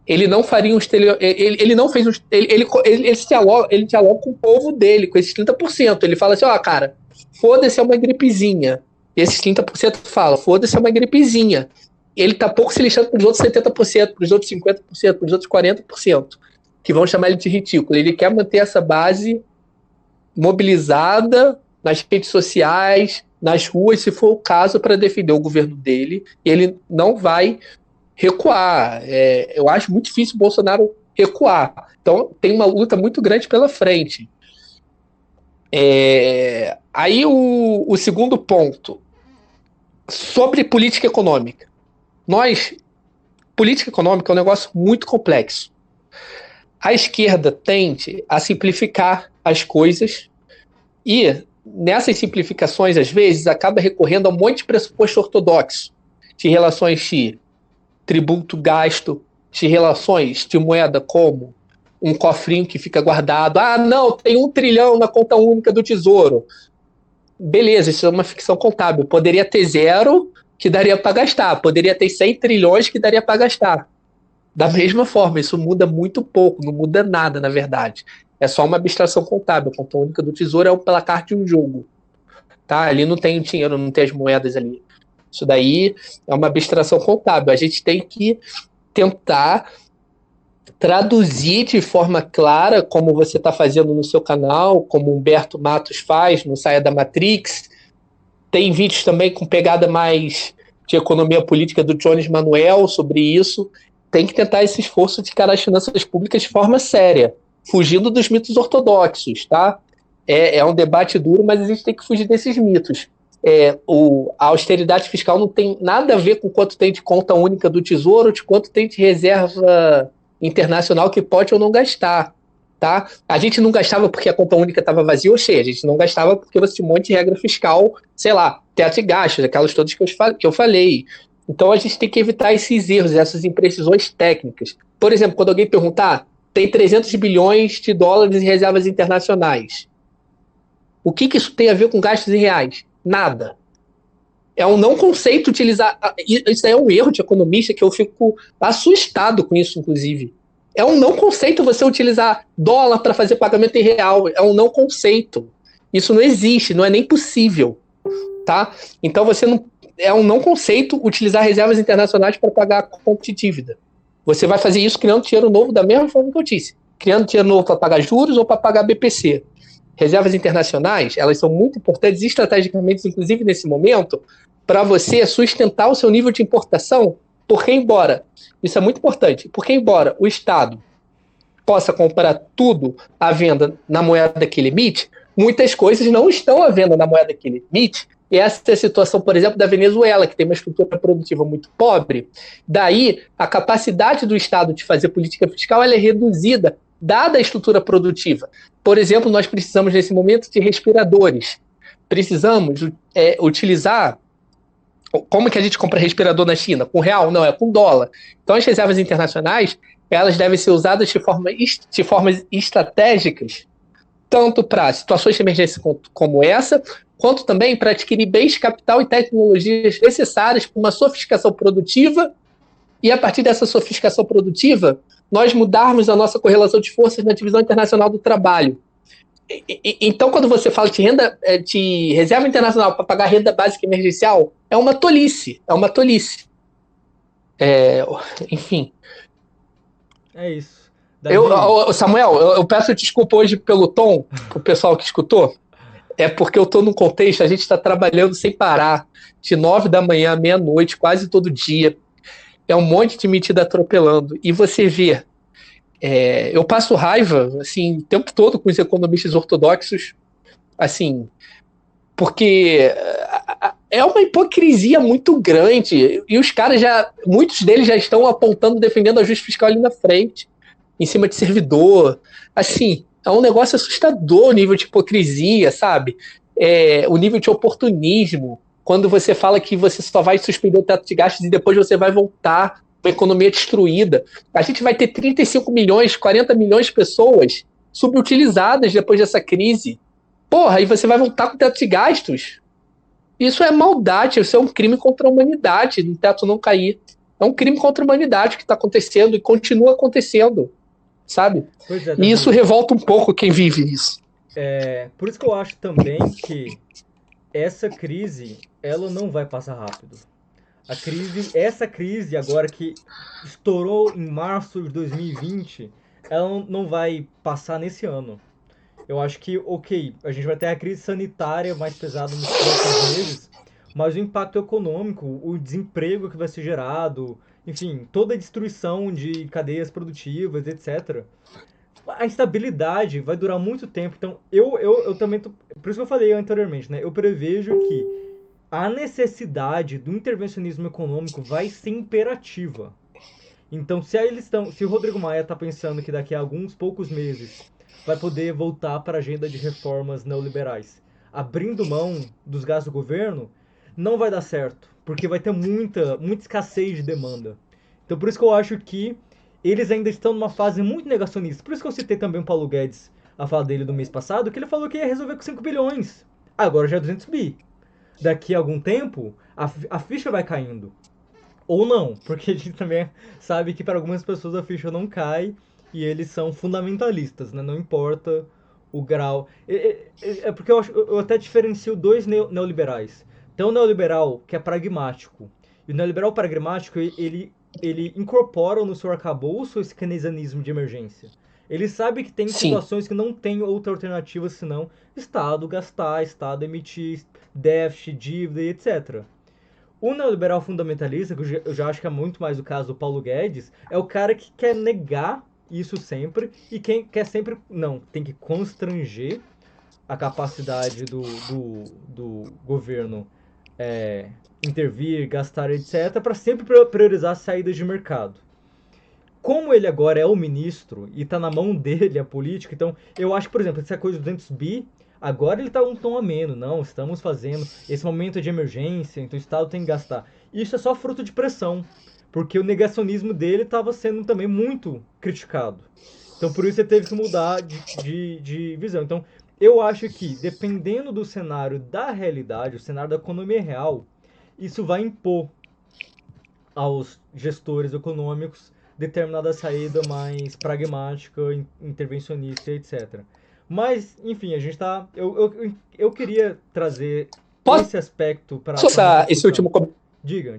Ele não faria ele não fez ele dialoga com o povo dele, com esses 30%. Ele fala assim, cara, foda-se, é uma gripezinha. E esses 30% falam, foda-se, é uma gripezinha. Ele tá pouco se lixando para os outros 70%, para os outros 50%, para os outros 40%, que vão chamar ele de ridículo. Ele quer manter essa base mobilizada nas redes sociais, nas ruas, se for o caso, para defender o governo dele. E ele não vai recuar. Eu acho muito difícil o Bolsonaro recuar. Então, tem uma luta muito grande pela frente. Aí, o segundo ponto, sobre política econômica. Política econômica é um negócio muito complexo. A esquerda tende a simplificar as coisas e, nessas simplificações, às vezes, acaba recorrendo a um monte de pressuposto ortodoxo de relações de tributo gasto, de relações de moeda como um cofrinho que fica guardado. Não, tem 1 trilhão na conta única do Tesouro. Beleza, isso é uma ficção contábil. Poderia ter 0 que daria para gastar. Poderia ter 100 trilhões que daria para gastar. Da mesma forma, isso muda muito pouco, não muda nada, na verdade. É só uma abstração contábil. A conta única do Tesouro é o placar de um jogo. Tá? Ali não tem o dinheiro, não tem as moedas ali. Isso daí é uma abstração contábil. A gente tem que tentar traduzir de forma clara, como você está fazendo no seu canal, como o Humberto Matos faz no Saia da Matrix. Tem vídeos também com pegada mais de economia política do Jones Manuel sobre isso. Tem que tentar esse esforço de encarar as finanças públicas de forma séria, fugindo dos mitos ortodoxos, tá? É um debate duro, mas a gente tem que fugir desses mitos. A austeridade fiscal não tem nada a ver com quanto tem de conta única do Tesouro, de quanto tem de reserva internacional que pode ou não gastar. Tá? A gente não gastava porque a conta única estava vazia ou cheia, a gente não gastava porque você tinha um monte de regra fiscal, sei lá, teto e gastos, aquelas todas que eu falei. Então a gente tem que evitar esses erros, essas imprecisões técnicas. Por exemplo, quando alguém perguntar, tem 300 bilhões de dólares em reservas internacionais. O que isso tem a ver com gastos em reais? Nada. É um não conceito utilizar. Isso aí é um erro de economista que eu fico assustado com isso, inclusive. É um não conceito você utilizar dólar para fazer pagamento em real. É um não conceito. Isso não existe, não é nem possível. Tá? Então você não. É um não conceito utilizar reservas internacionais para pagar a conta de dívida. Você vai fazer isso criando dinheiro novo da mesma forma que eu disse. Criando dinheiro novo para pagar juros ou para pagar BPC. Reservas internacionais, elas são muito importantes estrategicamente, inclusive nesse momento, para você sustentar o seu nível de importação, porque embora, isso é muito importante, porque embora o Estado possa comprar tudo à venda na moeda que ele emite, muitas coisas não estão à venda na moeda que ele emite, e essa é a situação, por exemplo, da Venezuela, que tem uma estrutura produtiva muito pobre. Daí, a capacidade do Estado de fazer política fiscal ela é reduzida, dada a estrutura produtiva. Por exemplo, nós precisamos, nesse momento, de respiradores. Precisamos utilizar. Como que a gente compra respirador na China? Com real? Não, é com dólar. Então, as reservas internacionais elas devem ser usadas de formas estratégicas, tanto para situações de emergência como essa, quanto também para adquirir bens de capital e tecnologias necessárias para uma sofisticação produtiva e, a partir dessa sofisticação produtiva, nós mudarmos a nossa correlação de forças na divisão internacional do trabalho. Então, quando você fala de reserva internacional para pagar renda básica emergencial, é uma tolice. É uma tolice. Enfim. É isso. Davi, Samuel, eu peço desculpa hoje pelo tom, pro pessoal que escutou. É porque eu estou num contexto, a gente está trabalhando sem parar, de 9 da manhã à meia-noite, quase todo dia. É um monte de mentira atropelando. E você vê, eu passo raiva, assim, o tempo todo com os economistas ortodoxos, assim, porque é uma hipocrisia muito grande. E os caras muitos deles já estão apontando, defendendo ajuste fiscal ali na frente, em cima de servidor. Assim, é um negócio assustador o nível de hipocrisia, sabe? O nível de oportunismo. Quando você fala que você só vai suspender o teto de gastos e depois você vai voltar com a economia destruída. A gente vai ter 35 milhões, 40 milhões de pessoas subutilizadas depois dessa crise. Porra, e você vai voltar com o teto de gastos? Isso é maldade, isso é um crime contra a humanidade, o teto não cair. É um crime contra a humanidade que está acontecendo e continua acontecendo, sabe? pois é, E isso Davi. revolta um pouco quem vive isso. Por isso que eu acho também que essa crise, ela não vai passar rápido. Essa crise agora que estourou em março de 2020, ela não vai passar nesse ano. Eu acho que, ok, a gente vai ter a crise sanitária mais pesada nos próximos meses, mas o impacto econômico, o desemprego que vai ser gerado, enfim, toda a destruição de cadeias produtivas, etc. A instabilidade vai durar muito tempo. Então, eu também tô. Por isso que eu falei anteriormente, né? Eu prevejo que a necessidade do intervencionismo econômico vai ser imperativa. Então, se o Rodrigo Maia está pensando que daqui a alguns poucos meses vai poder voltar para a agenda de reformas neoliberais, abrindo mão dos gastos do governo, não vai dar certo, porque vai ter muita escassez de demanda. Então, por isso que eu acho que eles ainda estão numa fase muito negacionista. Por isso que eu citei também o Paulo Guedes, a fala dele do mês passado, que ele falou que ia resolver com 5 bilhões. Agora já é 200 bi. Daqui a algum tempo, a ficha vai caindo. Ou não, porque a gente também sabe que para algumas pessoas a ficha não cai e eles são fundamentalistas, né? Não importa o grau. Porque eu até diferencio dois neoliberais. Tem o neoliberal que é pragmático. E o neoliberal pragmático, ele incorpora no seu arcabouço esse keynesianismo de emergência. Ele sabe que tem Sim, situações que não tem outra alternativa senão Estado gastar, Estado emitir déficit, dívida e etc. O neoliberal fundamentalista, que eu já acho que é muito mais o caso do Paulo Guedes, é o cara que quer negar isso sempre e quem quer sempre. Não, tem que constranger a capacidade do governo intervir, gastar, etc., para sempre priorizar saídas de mercado. como ele agora é o ministro e tá na mão dele a política, então eu acho que, por exemplo, essa coisa do 200 bi, agora ele tá um tom ameno, não, estamos fazendo, esse momento é de emergência, então o Estado tem que gastar. Isso é só fruto de pressão, porque o negacionismo dele estava sendo também muito criticado. Então por isso ele teve que mudar de visão. Então eu acho que, dependendo do cenário da realidade, o cenário da economia real, isso vai impor aos gestores econômicos determinada saída mais pragmática, intervencionista, etc. Mas, enfim, a gente tá. Eu queria trazer esse aspecto para esse último Diga.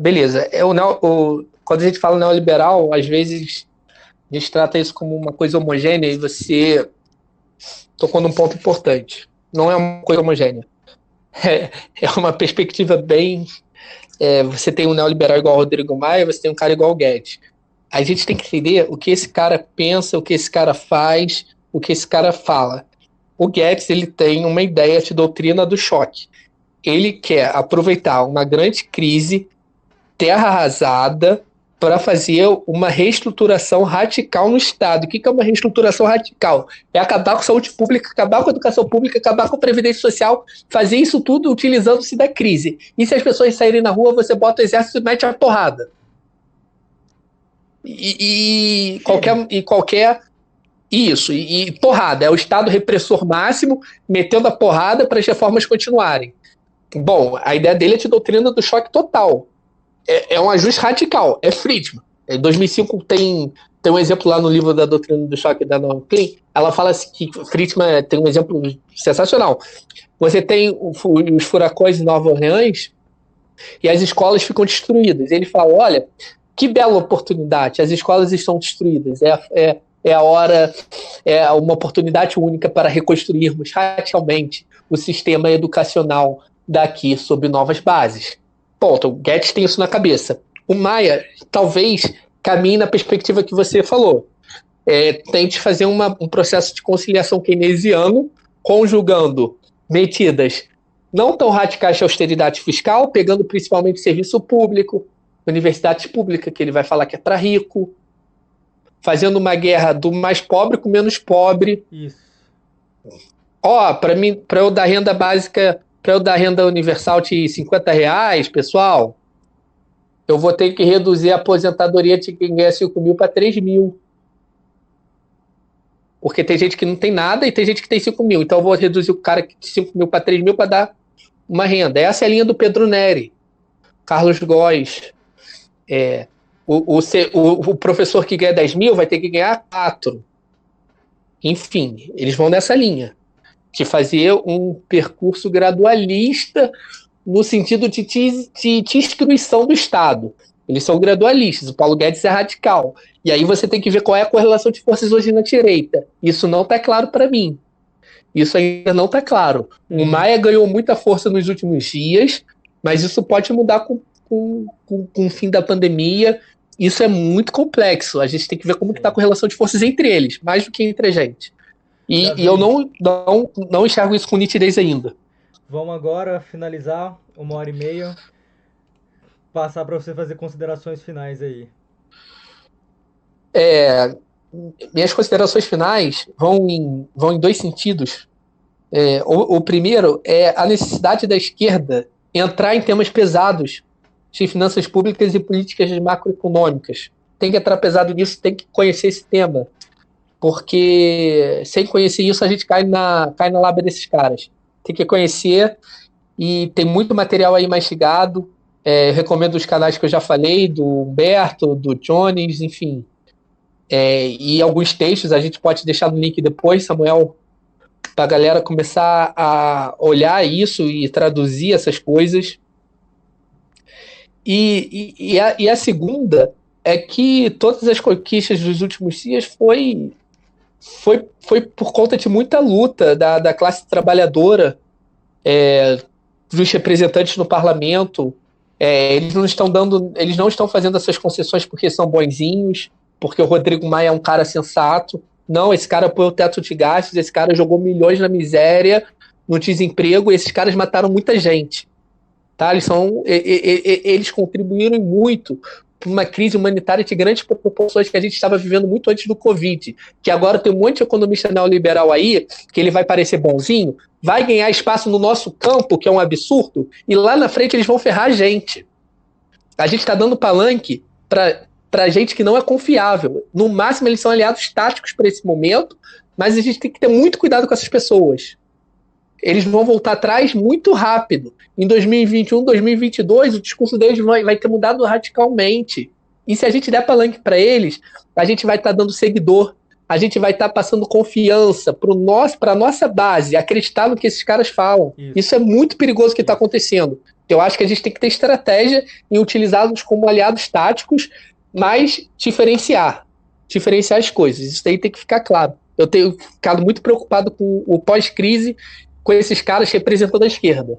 Beleza. Quando a gente fala neoliberal, às vezes a gente trata isso como uma coisa homogênea e você tocou num ponto importante. Não é uma coisa homogênea. É uma perspectiva bem... você tem um neoliberal igual ao Rodrigo Maia, você tem um cara igual ao Guedes. A gente tem que entender o que esse cara pensa, o que esse cara faz, o que esse cara fala. O Guedes, ele tem uma ideia de doutrina do choque. Ele quer aproveitar uma grande crise, terra arrasada, para fazer uma reestruturação radical no Estado. O que é uma reestruturação radical? É acabar com a saúde pública, acabar com a educação pública, acabar com a previdência social, fazer isso tudo utilizando-se da crise. E se as pessoas saírem na rua, você bota o exército e mete a porrada. E porrada. É o Estado repressor máximo, metendo a porrada para as reformas continuarem. Bom, a ideia dele é de doutrina do choque total. É um ajuste radical, é Friedman. Em 2005 tem um exemplo lá no livro da doutrina do choque da Norma Klein, ela fala assim que Friedman tem um exemplo sensacional. Você tem os furacões em Nova Orleans e as escolas ficam destruídas. Ele fala, olha, que bela oportunidade, as escolas estão destruídas, é uma oportunidade única para reconstruirmos radicalmente o sistema educacional daqui sob novas bases. Ponto. O Guedes tem isso na cabeça. O Maia talvez caminhe na perspectiva que você falou. Tente fazer um processo de conciliação keynesiano, conjugando medidas não tão radicais de austeridade fiscal, pegando principalmente serviço público, universidade pública, que ele vai falar que é para rico, fazendo uma guerra do mais pobre com menos pobre. Isso. Para eu dar renda básica, para eu dar renda universal de R$50, pessoal, eu vou ter que reduzir a aposentadoria de quem ganha 5 mil para 3 mil. Porque tem gente que não tem nada e tem gente que tem 5 mil. Então eu vou reduzir o cara de 5 mil para 3 mil para dar uma renda. Essa é a linha do Pedro Neri, Carlos Góes. O professor que ganha 10 mil vai ter que ganhar 4. Enfim, eles vão nessa linha. De fazer um percurso gradualista no sentido de destruição do Estado. Eles são gradualistas, o Paulo Guedes é radical. E aí você tem que ver qual é a correlação de forças hoje na direita. Isso não está claro para mim. Isso ainda não está claro. O Maia ganhou muita força nos últimos dias, mas isso pode mudar com o fim da pandemia. Isso é muito complexo. A gente tem que ver como está a correlação de forças entre eles, mais do que entre a gente. E eu não enxergo isso com nitidez ainda. Vamos agora finalizar 1h30. Passar para você fazer considerações finais aí. Minhas considerações finais vão em 2 sentidos. O primeiro é a necessidade da esquerda entrar em temas pesados de finanças públicas e políticas macroeconômicas. Tem que entrar pesado nisso, tem que conhecer esse tema. Porque sem conhecer isso a gente cai na lábia desses caras. Tem que conhecer e tem muito material aí mastigado. Recomendo os canais que eu já falei, do Humberto, do Jones, enfim. E alguns textos a gente pode deixar no link depois, Samuel, para a galera começar a olhar isso e traduzir essas coisas. E a segunda é que todas as conquistas dos últimos dias foi por conta de muita luta da classe trabalhadora, dos representantes no parlamento. Eles não estão fazendo essas concessões porque são bonzinhos, porque o Rodrigo Maia é um cara sensato. Não, esse cara apoiou o teto de gastos, esse cara jogou milhões na miséria, no desemprego, e esses caras mataram muita gente. Tá? Eles contribuíram muito uma crise humanitária de grandes proporções que a gente estava vivendo muito antes do Covid, que agora tem um monte de economista neoliberal aí, que ele vai parecer bonzinho, vai ganhar espaço no nosso campo, que é um absurdo, e lá na frente eles vão ferrar a gente. A gente está dando palanque para gente que não é confiável. No máximo, eles são aliados táticos para esse momento, mas a gente tem que ter muito cuidado com essas pessoas. Eles vão voltar atrás muito rápido. Em 2021, 2022, o discurso deles vai ter mudado radicalmente. E se a gente der palanque para eles, a gente vai estar dando seguidor, a gente vai estar passando confiança para a nossa base, acreditar no que esses caras falam. Isso é muito perigoso o que está acontecendo. Eu acho que a gente tem que ter estratégia em utilizá-los como aliados táticos, mas diferenciar as coisas. Isso daí tem que ficar claro. Eu tenho ficado muito preocupado com o pós-crise, com esses caras representando a esquerda.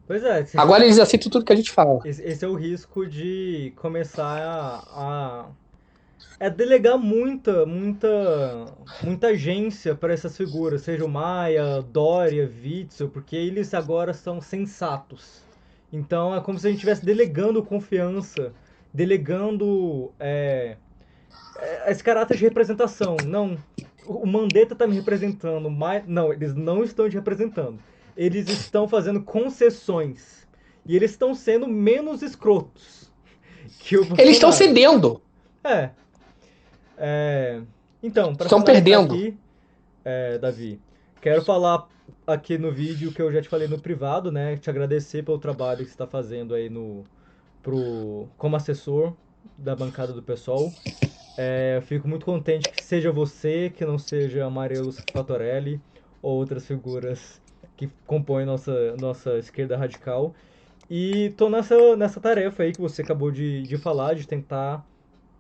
Pois é. Agora eles aceitam tudo que a gente fala. Esse é o risco de começar a delegar muita agência para essas figuras, seja o Maia, Dória, Witzel, porque eles agora são sensatos. Então é como se a gente estivesse delegando confiança, delegando esse caráter de representação. Não, o Mandetta está me representando, mas não, eles não estão te representando. Eles estão fazendo concessões e eles estão sendo menos escrotos que o Bolsonaro. Eles estão cedendo. Então, para estão perdendo aqui, Davi, quero falar aqui no vídeo que eu já te falei no privado, né? Te agradecer pelo trabalho que você está fazendo aí como assessor da bancada do PSOL. Fico muito contente que seja você, que não seja Marius Fatorelli ou outras figuras que compõem nossa esquerda radical. E tô nessa tarefa aí que você acabou de falar, de tentar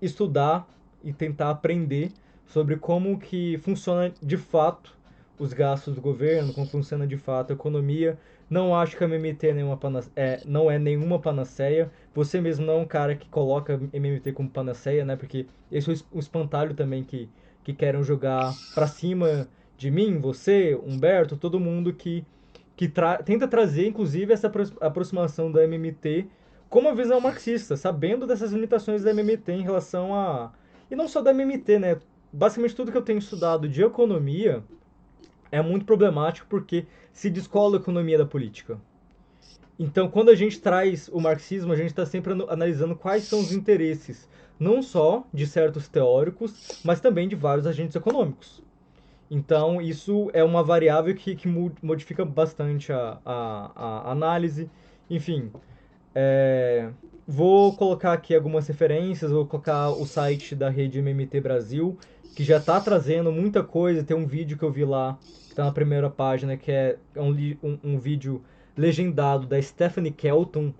estudar e tentar aprender sobre como que funciona de fato os gastos do governo, como funciona de fato a economia. Não acho que a MMT não é nenhuma panaceia. Você mesmo não é um cara que coloca MMT como panaceia, né? Porque esse é o espantalho também que querem jogar pra cima de mim, você, Humberto, todo mundo que tenta trazer, inclusive, essa aproximação da MMT com uma visão marxista, sabendo dessas limitações da MMT em relação a... E não só da MMT, né? Basicamente tudo que eu tenho estudado de economia é muito problemático porque se descola a economia da política. Então, quando a gente traz o marxismo, a gente está sempre analisando quais são os interesses, não só de certos teóricos, mas também de vários agentes econômicos. Então, isso é uma variável que modifica bastante a análise. Enfim, vou colocar aqui algumas referências, vou colocar o site da rede MMT Brasil, que já está trazendo muita coisa. Tem um vídeo que eu vi lá, que está na primeira página, que é um vídeo legendado da Stephanie Kelton,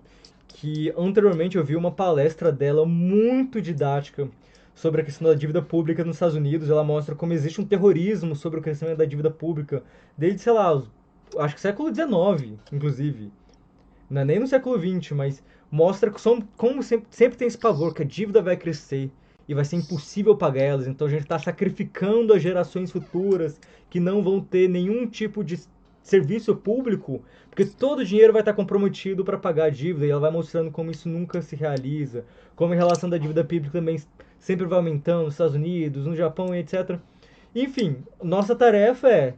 que anteriormente eu vi uma palestra dela muito didática sobre a questão da dívida pública nos Estados Unidos. Ela mostra como existe um terrorismo sobre o crescimento da dívida pública desde, sei lá, acho que século XIX, inclusive. Não é nem no século XX, mas mostra como sempre tem esse pavor que a dívida vai crescer e vai ser impossível pagar elas. Então a gente está sacrificando as gerações futuras que não vão ter nenhum tipo de serviço público, porque todo o dinheiro vai estar comprometido para pagar a dívida, e ela vai mostrando como isso nunca se realiza, como a relação da dívida pública também sempre vai aumentando nos Estados Unidos, no Japão, etc. Enfim, nossa tarefa é,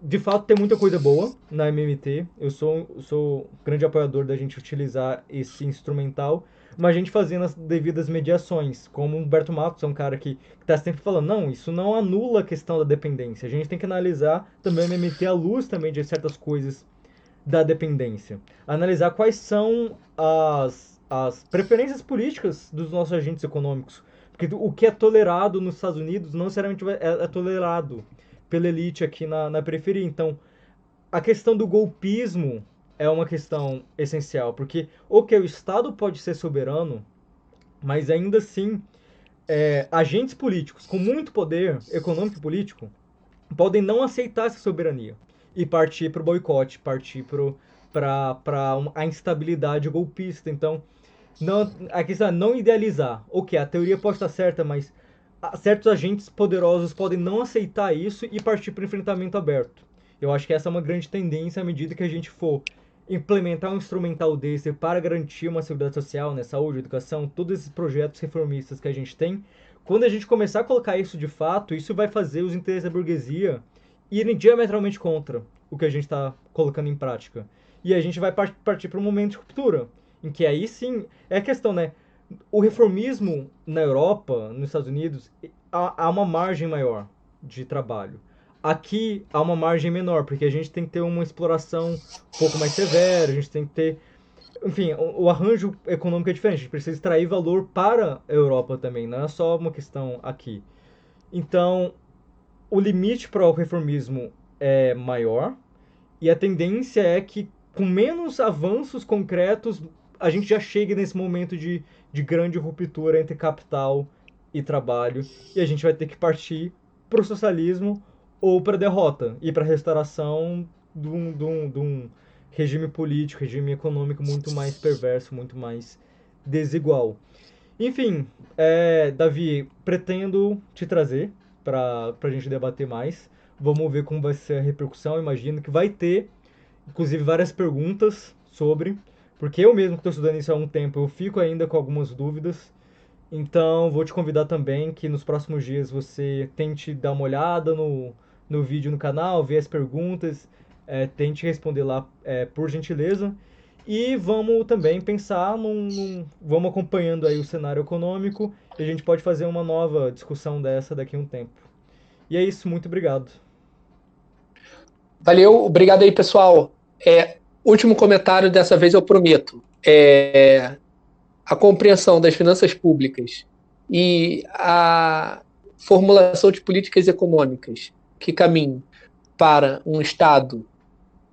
de fato, ter muita coisa boa na MMT. Eu sou grande apoiador da gente utilizar esse instrumental, mas a gente fazendo as devidas mediações, como o Humberto Matos é um cara que está sempre falando, não, isso não anula a questão da dependência. A gente tem que analisar também a MMT à luz também de certas coisas da dependência. Analisar quais são as preferências políticas dos nossos agentes econômicos. Porque o que é tolerado nos Estados Unidos não necessariamente é tolerado pela elite aqui na periferia. Então, a questão do golpismo é uma questão essencial, porque o Estado pode ser soberano, mas ainda assim, agentes políticos com muito poder econômico e político podem não aceitar essa soberania e partir para o boicote, partir para a instabilidade golpista. Então, a questão é não idealizar. Ok, a teoria pode estar certa, mas certos agentes poderosos podem não aceitar isso e partir para o enfrentamento aberto. Eu acho que essa é uma grande tendência à medida que a gente for implementar um instrumental desse para garantir uma seguridade social, né, saúde, educação, todos esses projetos reformistas que a gente tem, quando a gente começar a colocar isso de fato, isso vai fazer os interesses da burguesia irem diametralmente contra o que a gente está colocando em prática. E a gente vai partir para um momento de ruptura, em que aí sim é a questão, né? O reformismo na Europa, nos Estados Unidos, há uma margem maior de trabalho. Aqui há uma margem menor, porque a gente tem que ter uma exploração um pouco mais severa, a gente tem que ter. Enfim, o arranjo econômico é diferente, a gente precisa extrair valor para a Europa também, não é só uma questão aqui. Então, o limite para o reformismo é maior, e a tendência é que, com menos avanços concretos, a gente já chegue nesse momento de grande ruptura entre capital e trabalho, e a gente vai ter que partir para o socialismo ou para a derrota, e para a restauração de um regime político, regime econômico muito mais perverso, muito mais desigual. Enfim, Davi, pretendo te trazer para a gente debater mais. Vamos ver como vai ser a repercussão. Imagino que vai ter, inclusive, várias perguntas sobre, porque eu mesmo que estou estudando isso há um tempo, eu fico ainda com algumas dúvidas. Então, vou te convidar também que nos próximos dias você tente dar uma olhada no vídeo no canal, ver as perguntas, tente responder lá, por gentileza. E vamos também pensar vamos acompanhando aí o cenário econômico e a gente pode fazer uma nova discussão dessa daqui a um tempo. E é isso, muito obrigado. Valeu, obrigado aí, pessoal. Último comentário, dessa vez eu prometo. A compreensão das finanças públicas e a formulação de políticas econômicas que caminhem para um Estado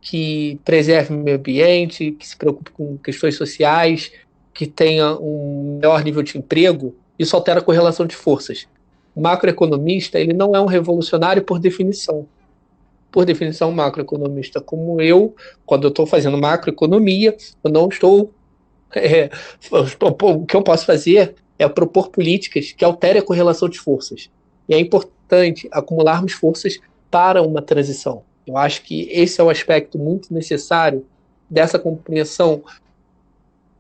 que preserve o meio ambiente, que se preocupe com questões sociais, que tenha um maior nível de emprego, isso altera a correlação de forças. O macroeconomista, ele não é um revolucionário por definição. Por definição, um macroeconomista como eu, quando eu estou fazendo macroeconomia, eu não estou... o que eu posso fazer é propor políticas que alterem a correlação de forças. E é importante acumularmos forças para uma transição. Eu acho que esse é um aspecto muito necessário dessa compreensão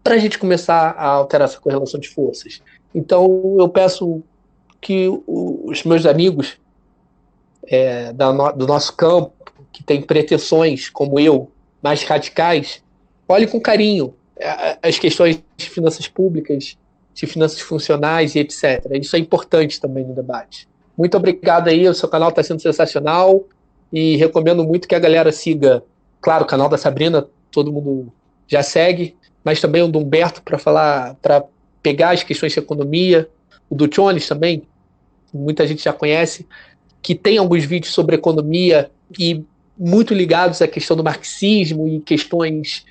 para a gente começar a alterar essa correlação de forças. Então, eu peço que os meus amigos do nosso campo, que têm pretensões, como eu, mais radicais, olhem com carinho as questões de finanças públicas, de finanças funcionais e etc. Isso é importante também no debate. Muito obrigado aí, o seu canal está sendo sensacional e recomendo muito que a galera siga, claro, o canal da Sabrina, todo mundo já segue, mas também o do Humberto para pegar as questões de economia, o do Jones também, muita gente já conhece, que tem alguns vídeos sobre economia e muito ligados à questão do marxismo e questões,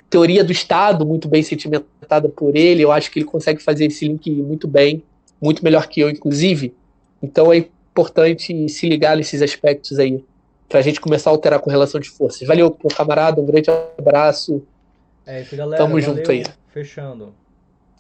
teoria do Estado, muito bem sedimentada por ele. Eu acho que ele consegue fazer esse link muito bem, muito melhor que eu, inclusive. Então é importante se ligar nesses aspectos aí, para a gente começar a alterar a correlação de forças. Valeu, meu camarada, um grande abraço. É isso, galera. Tamo Valeu, junto aí. fechando.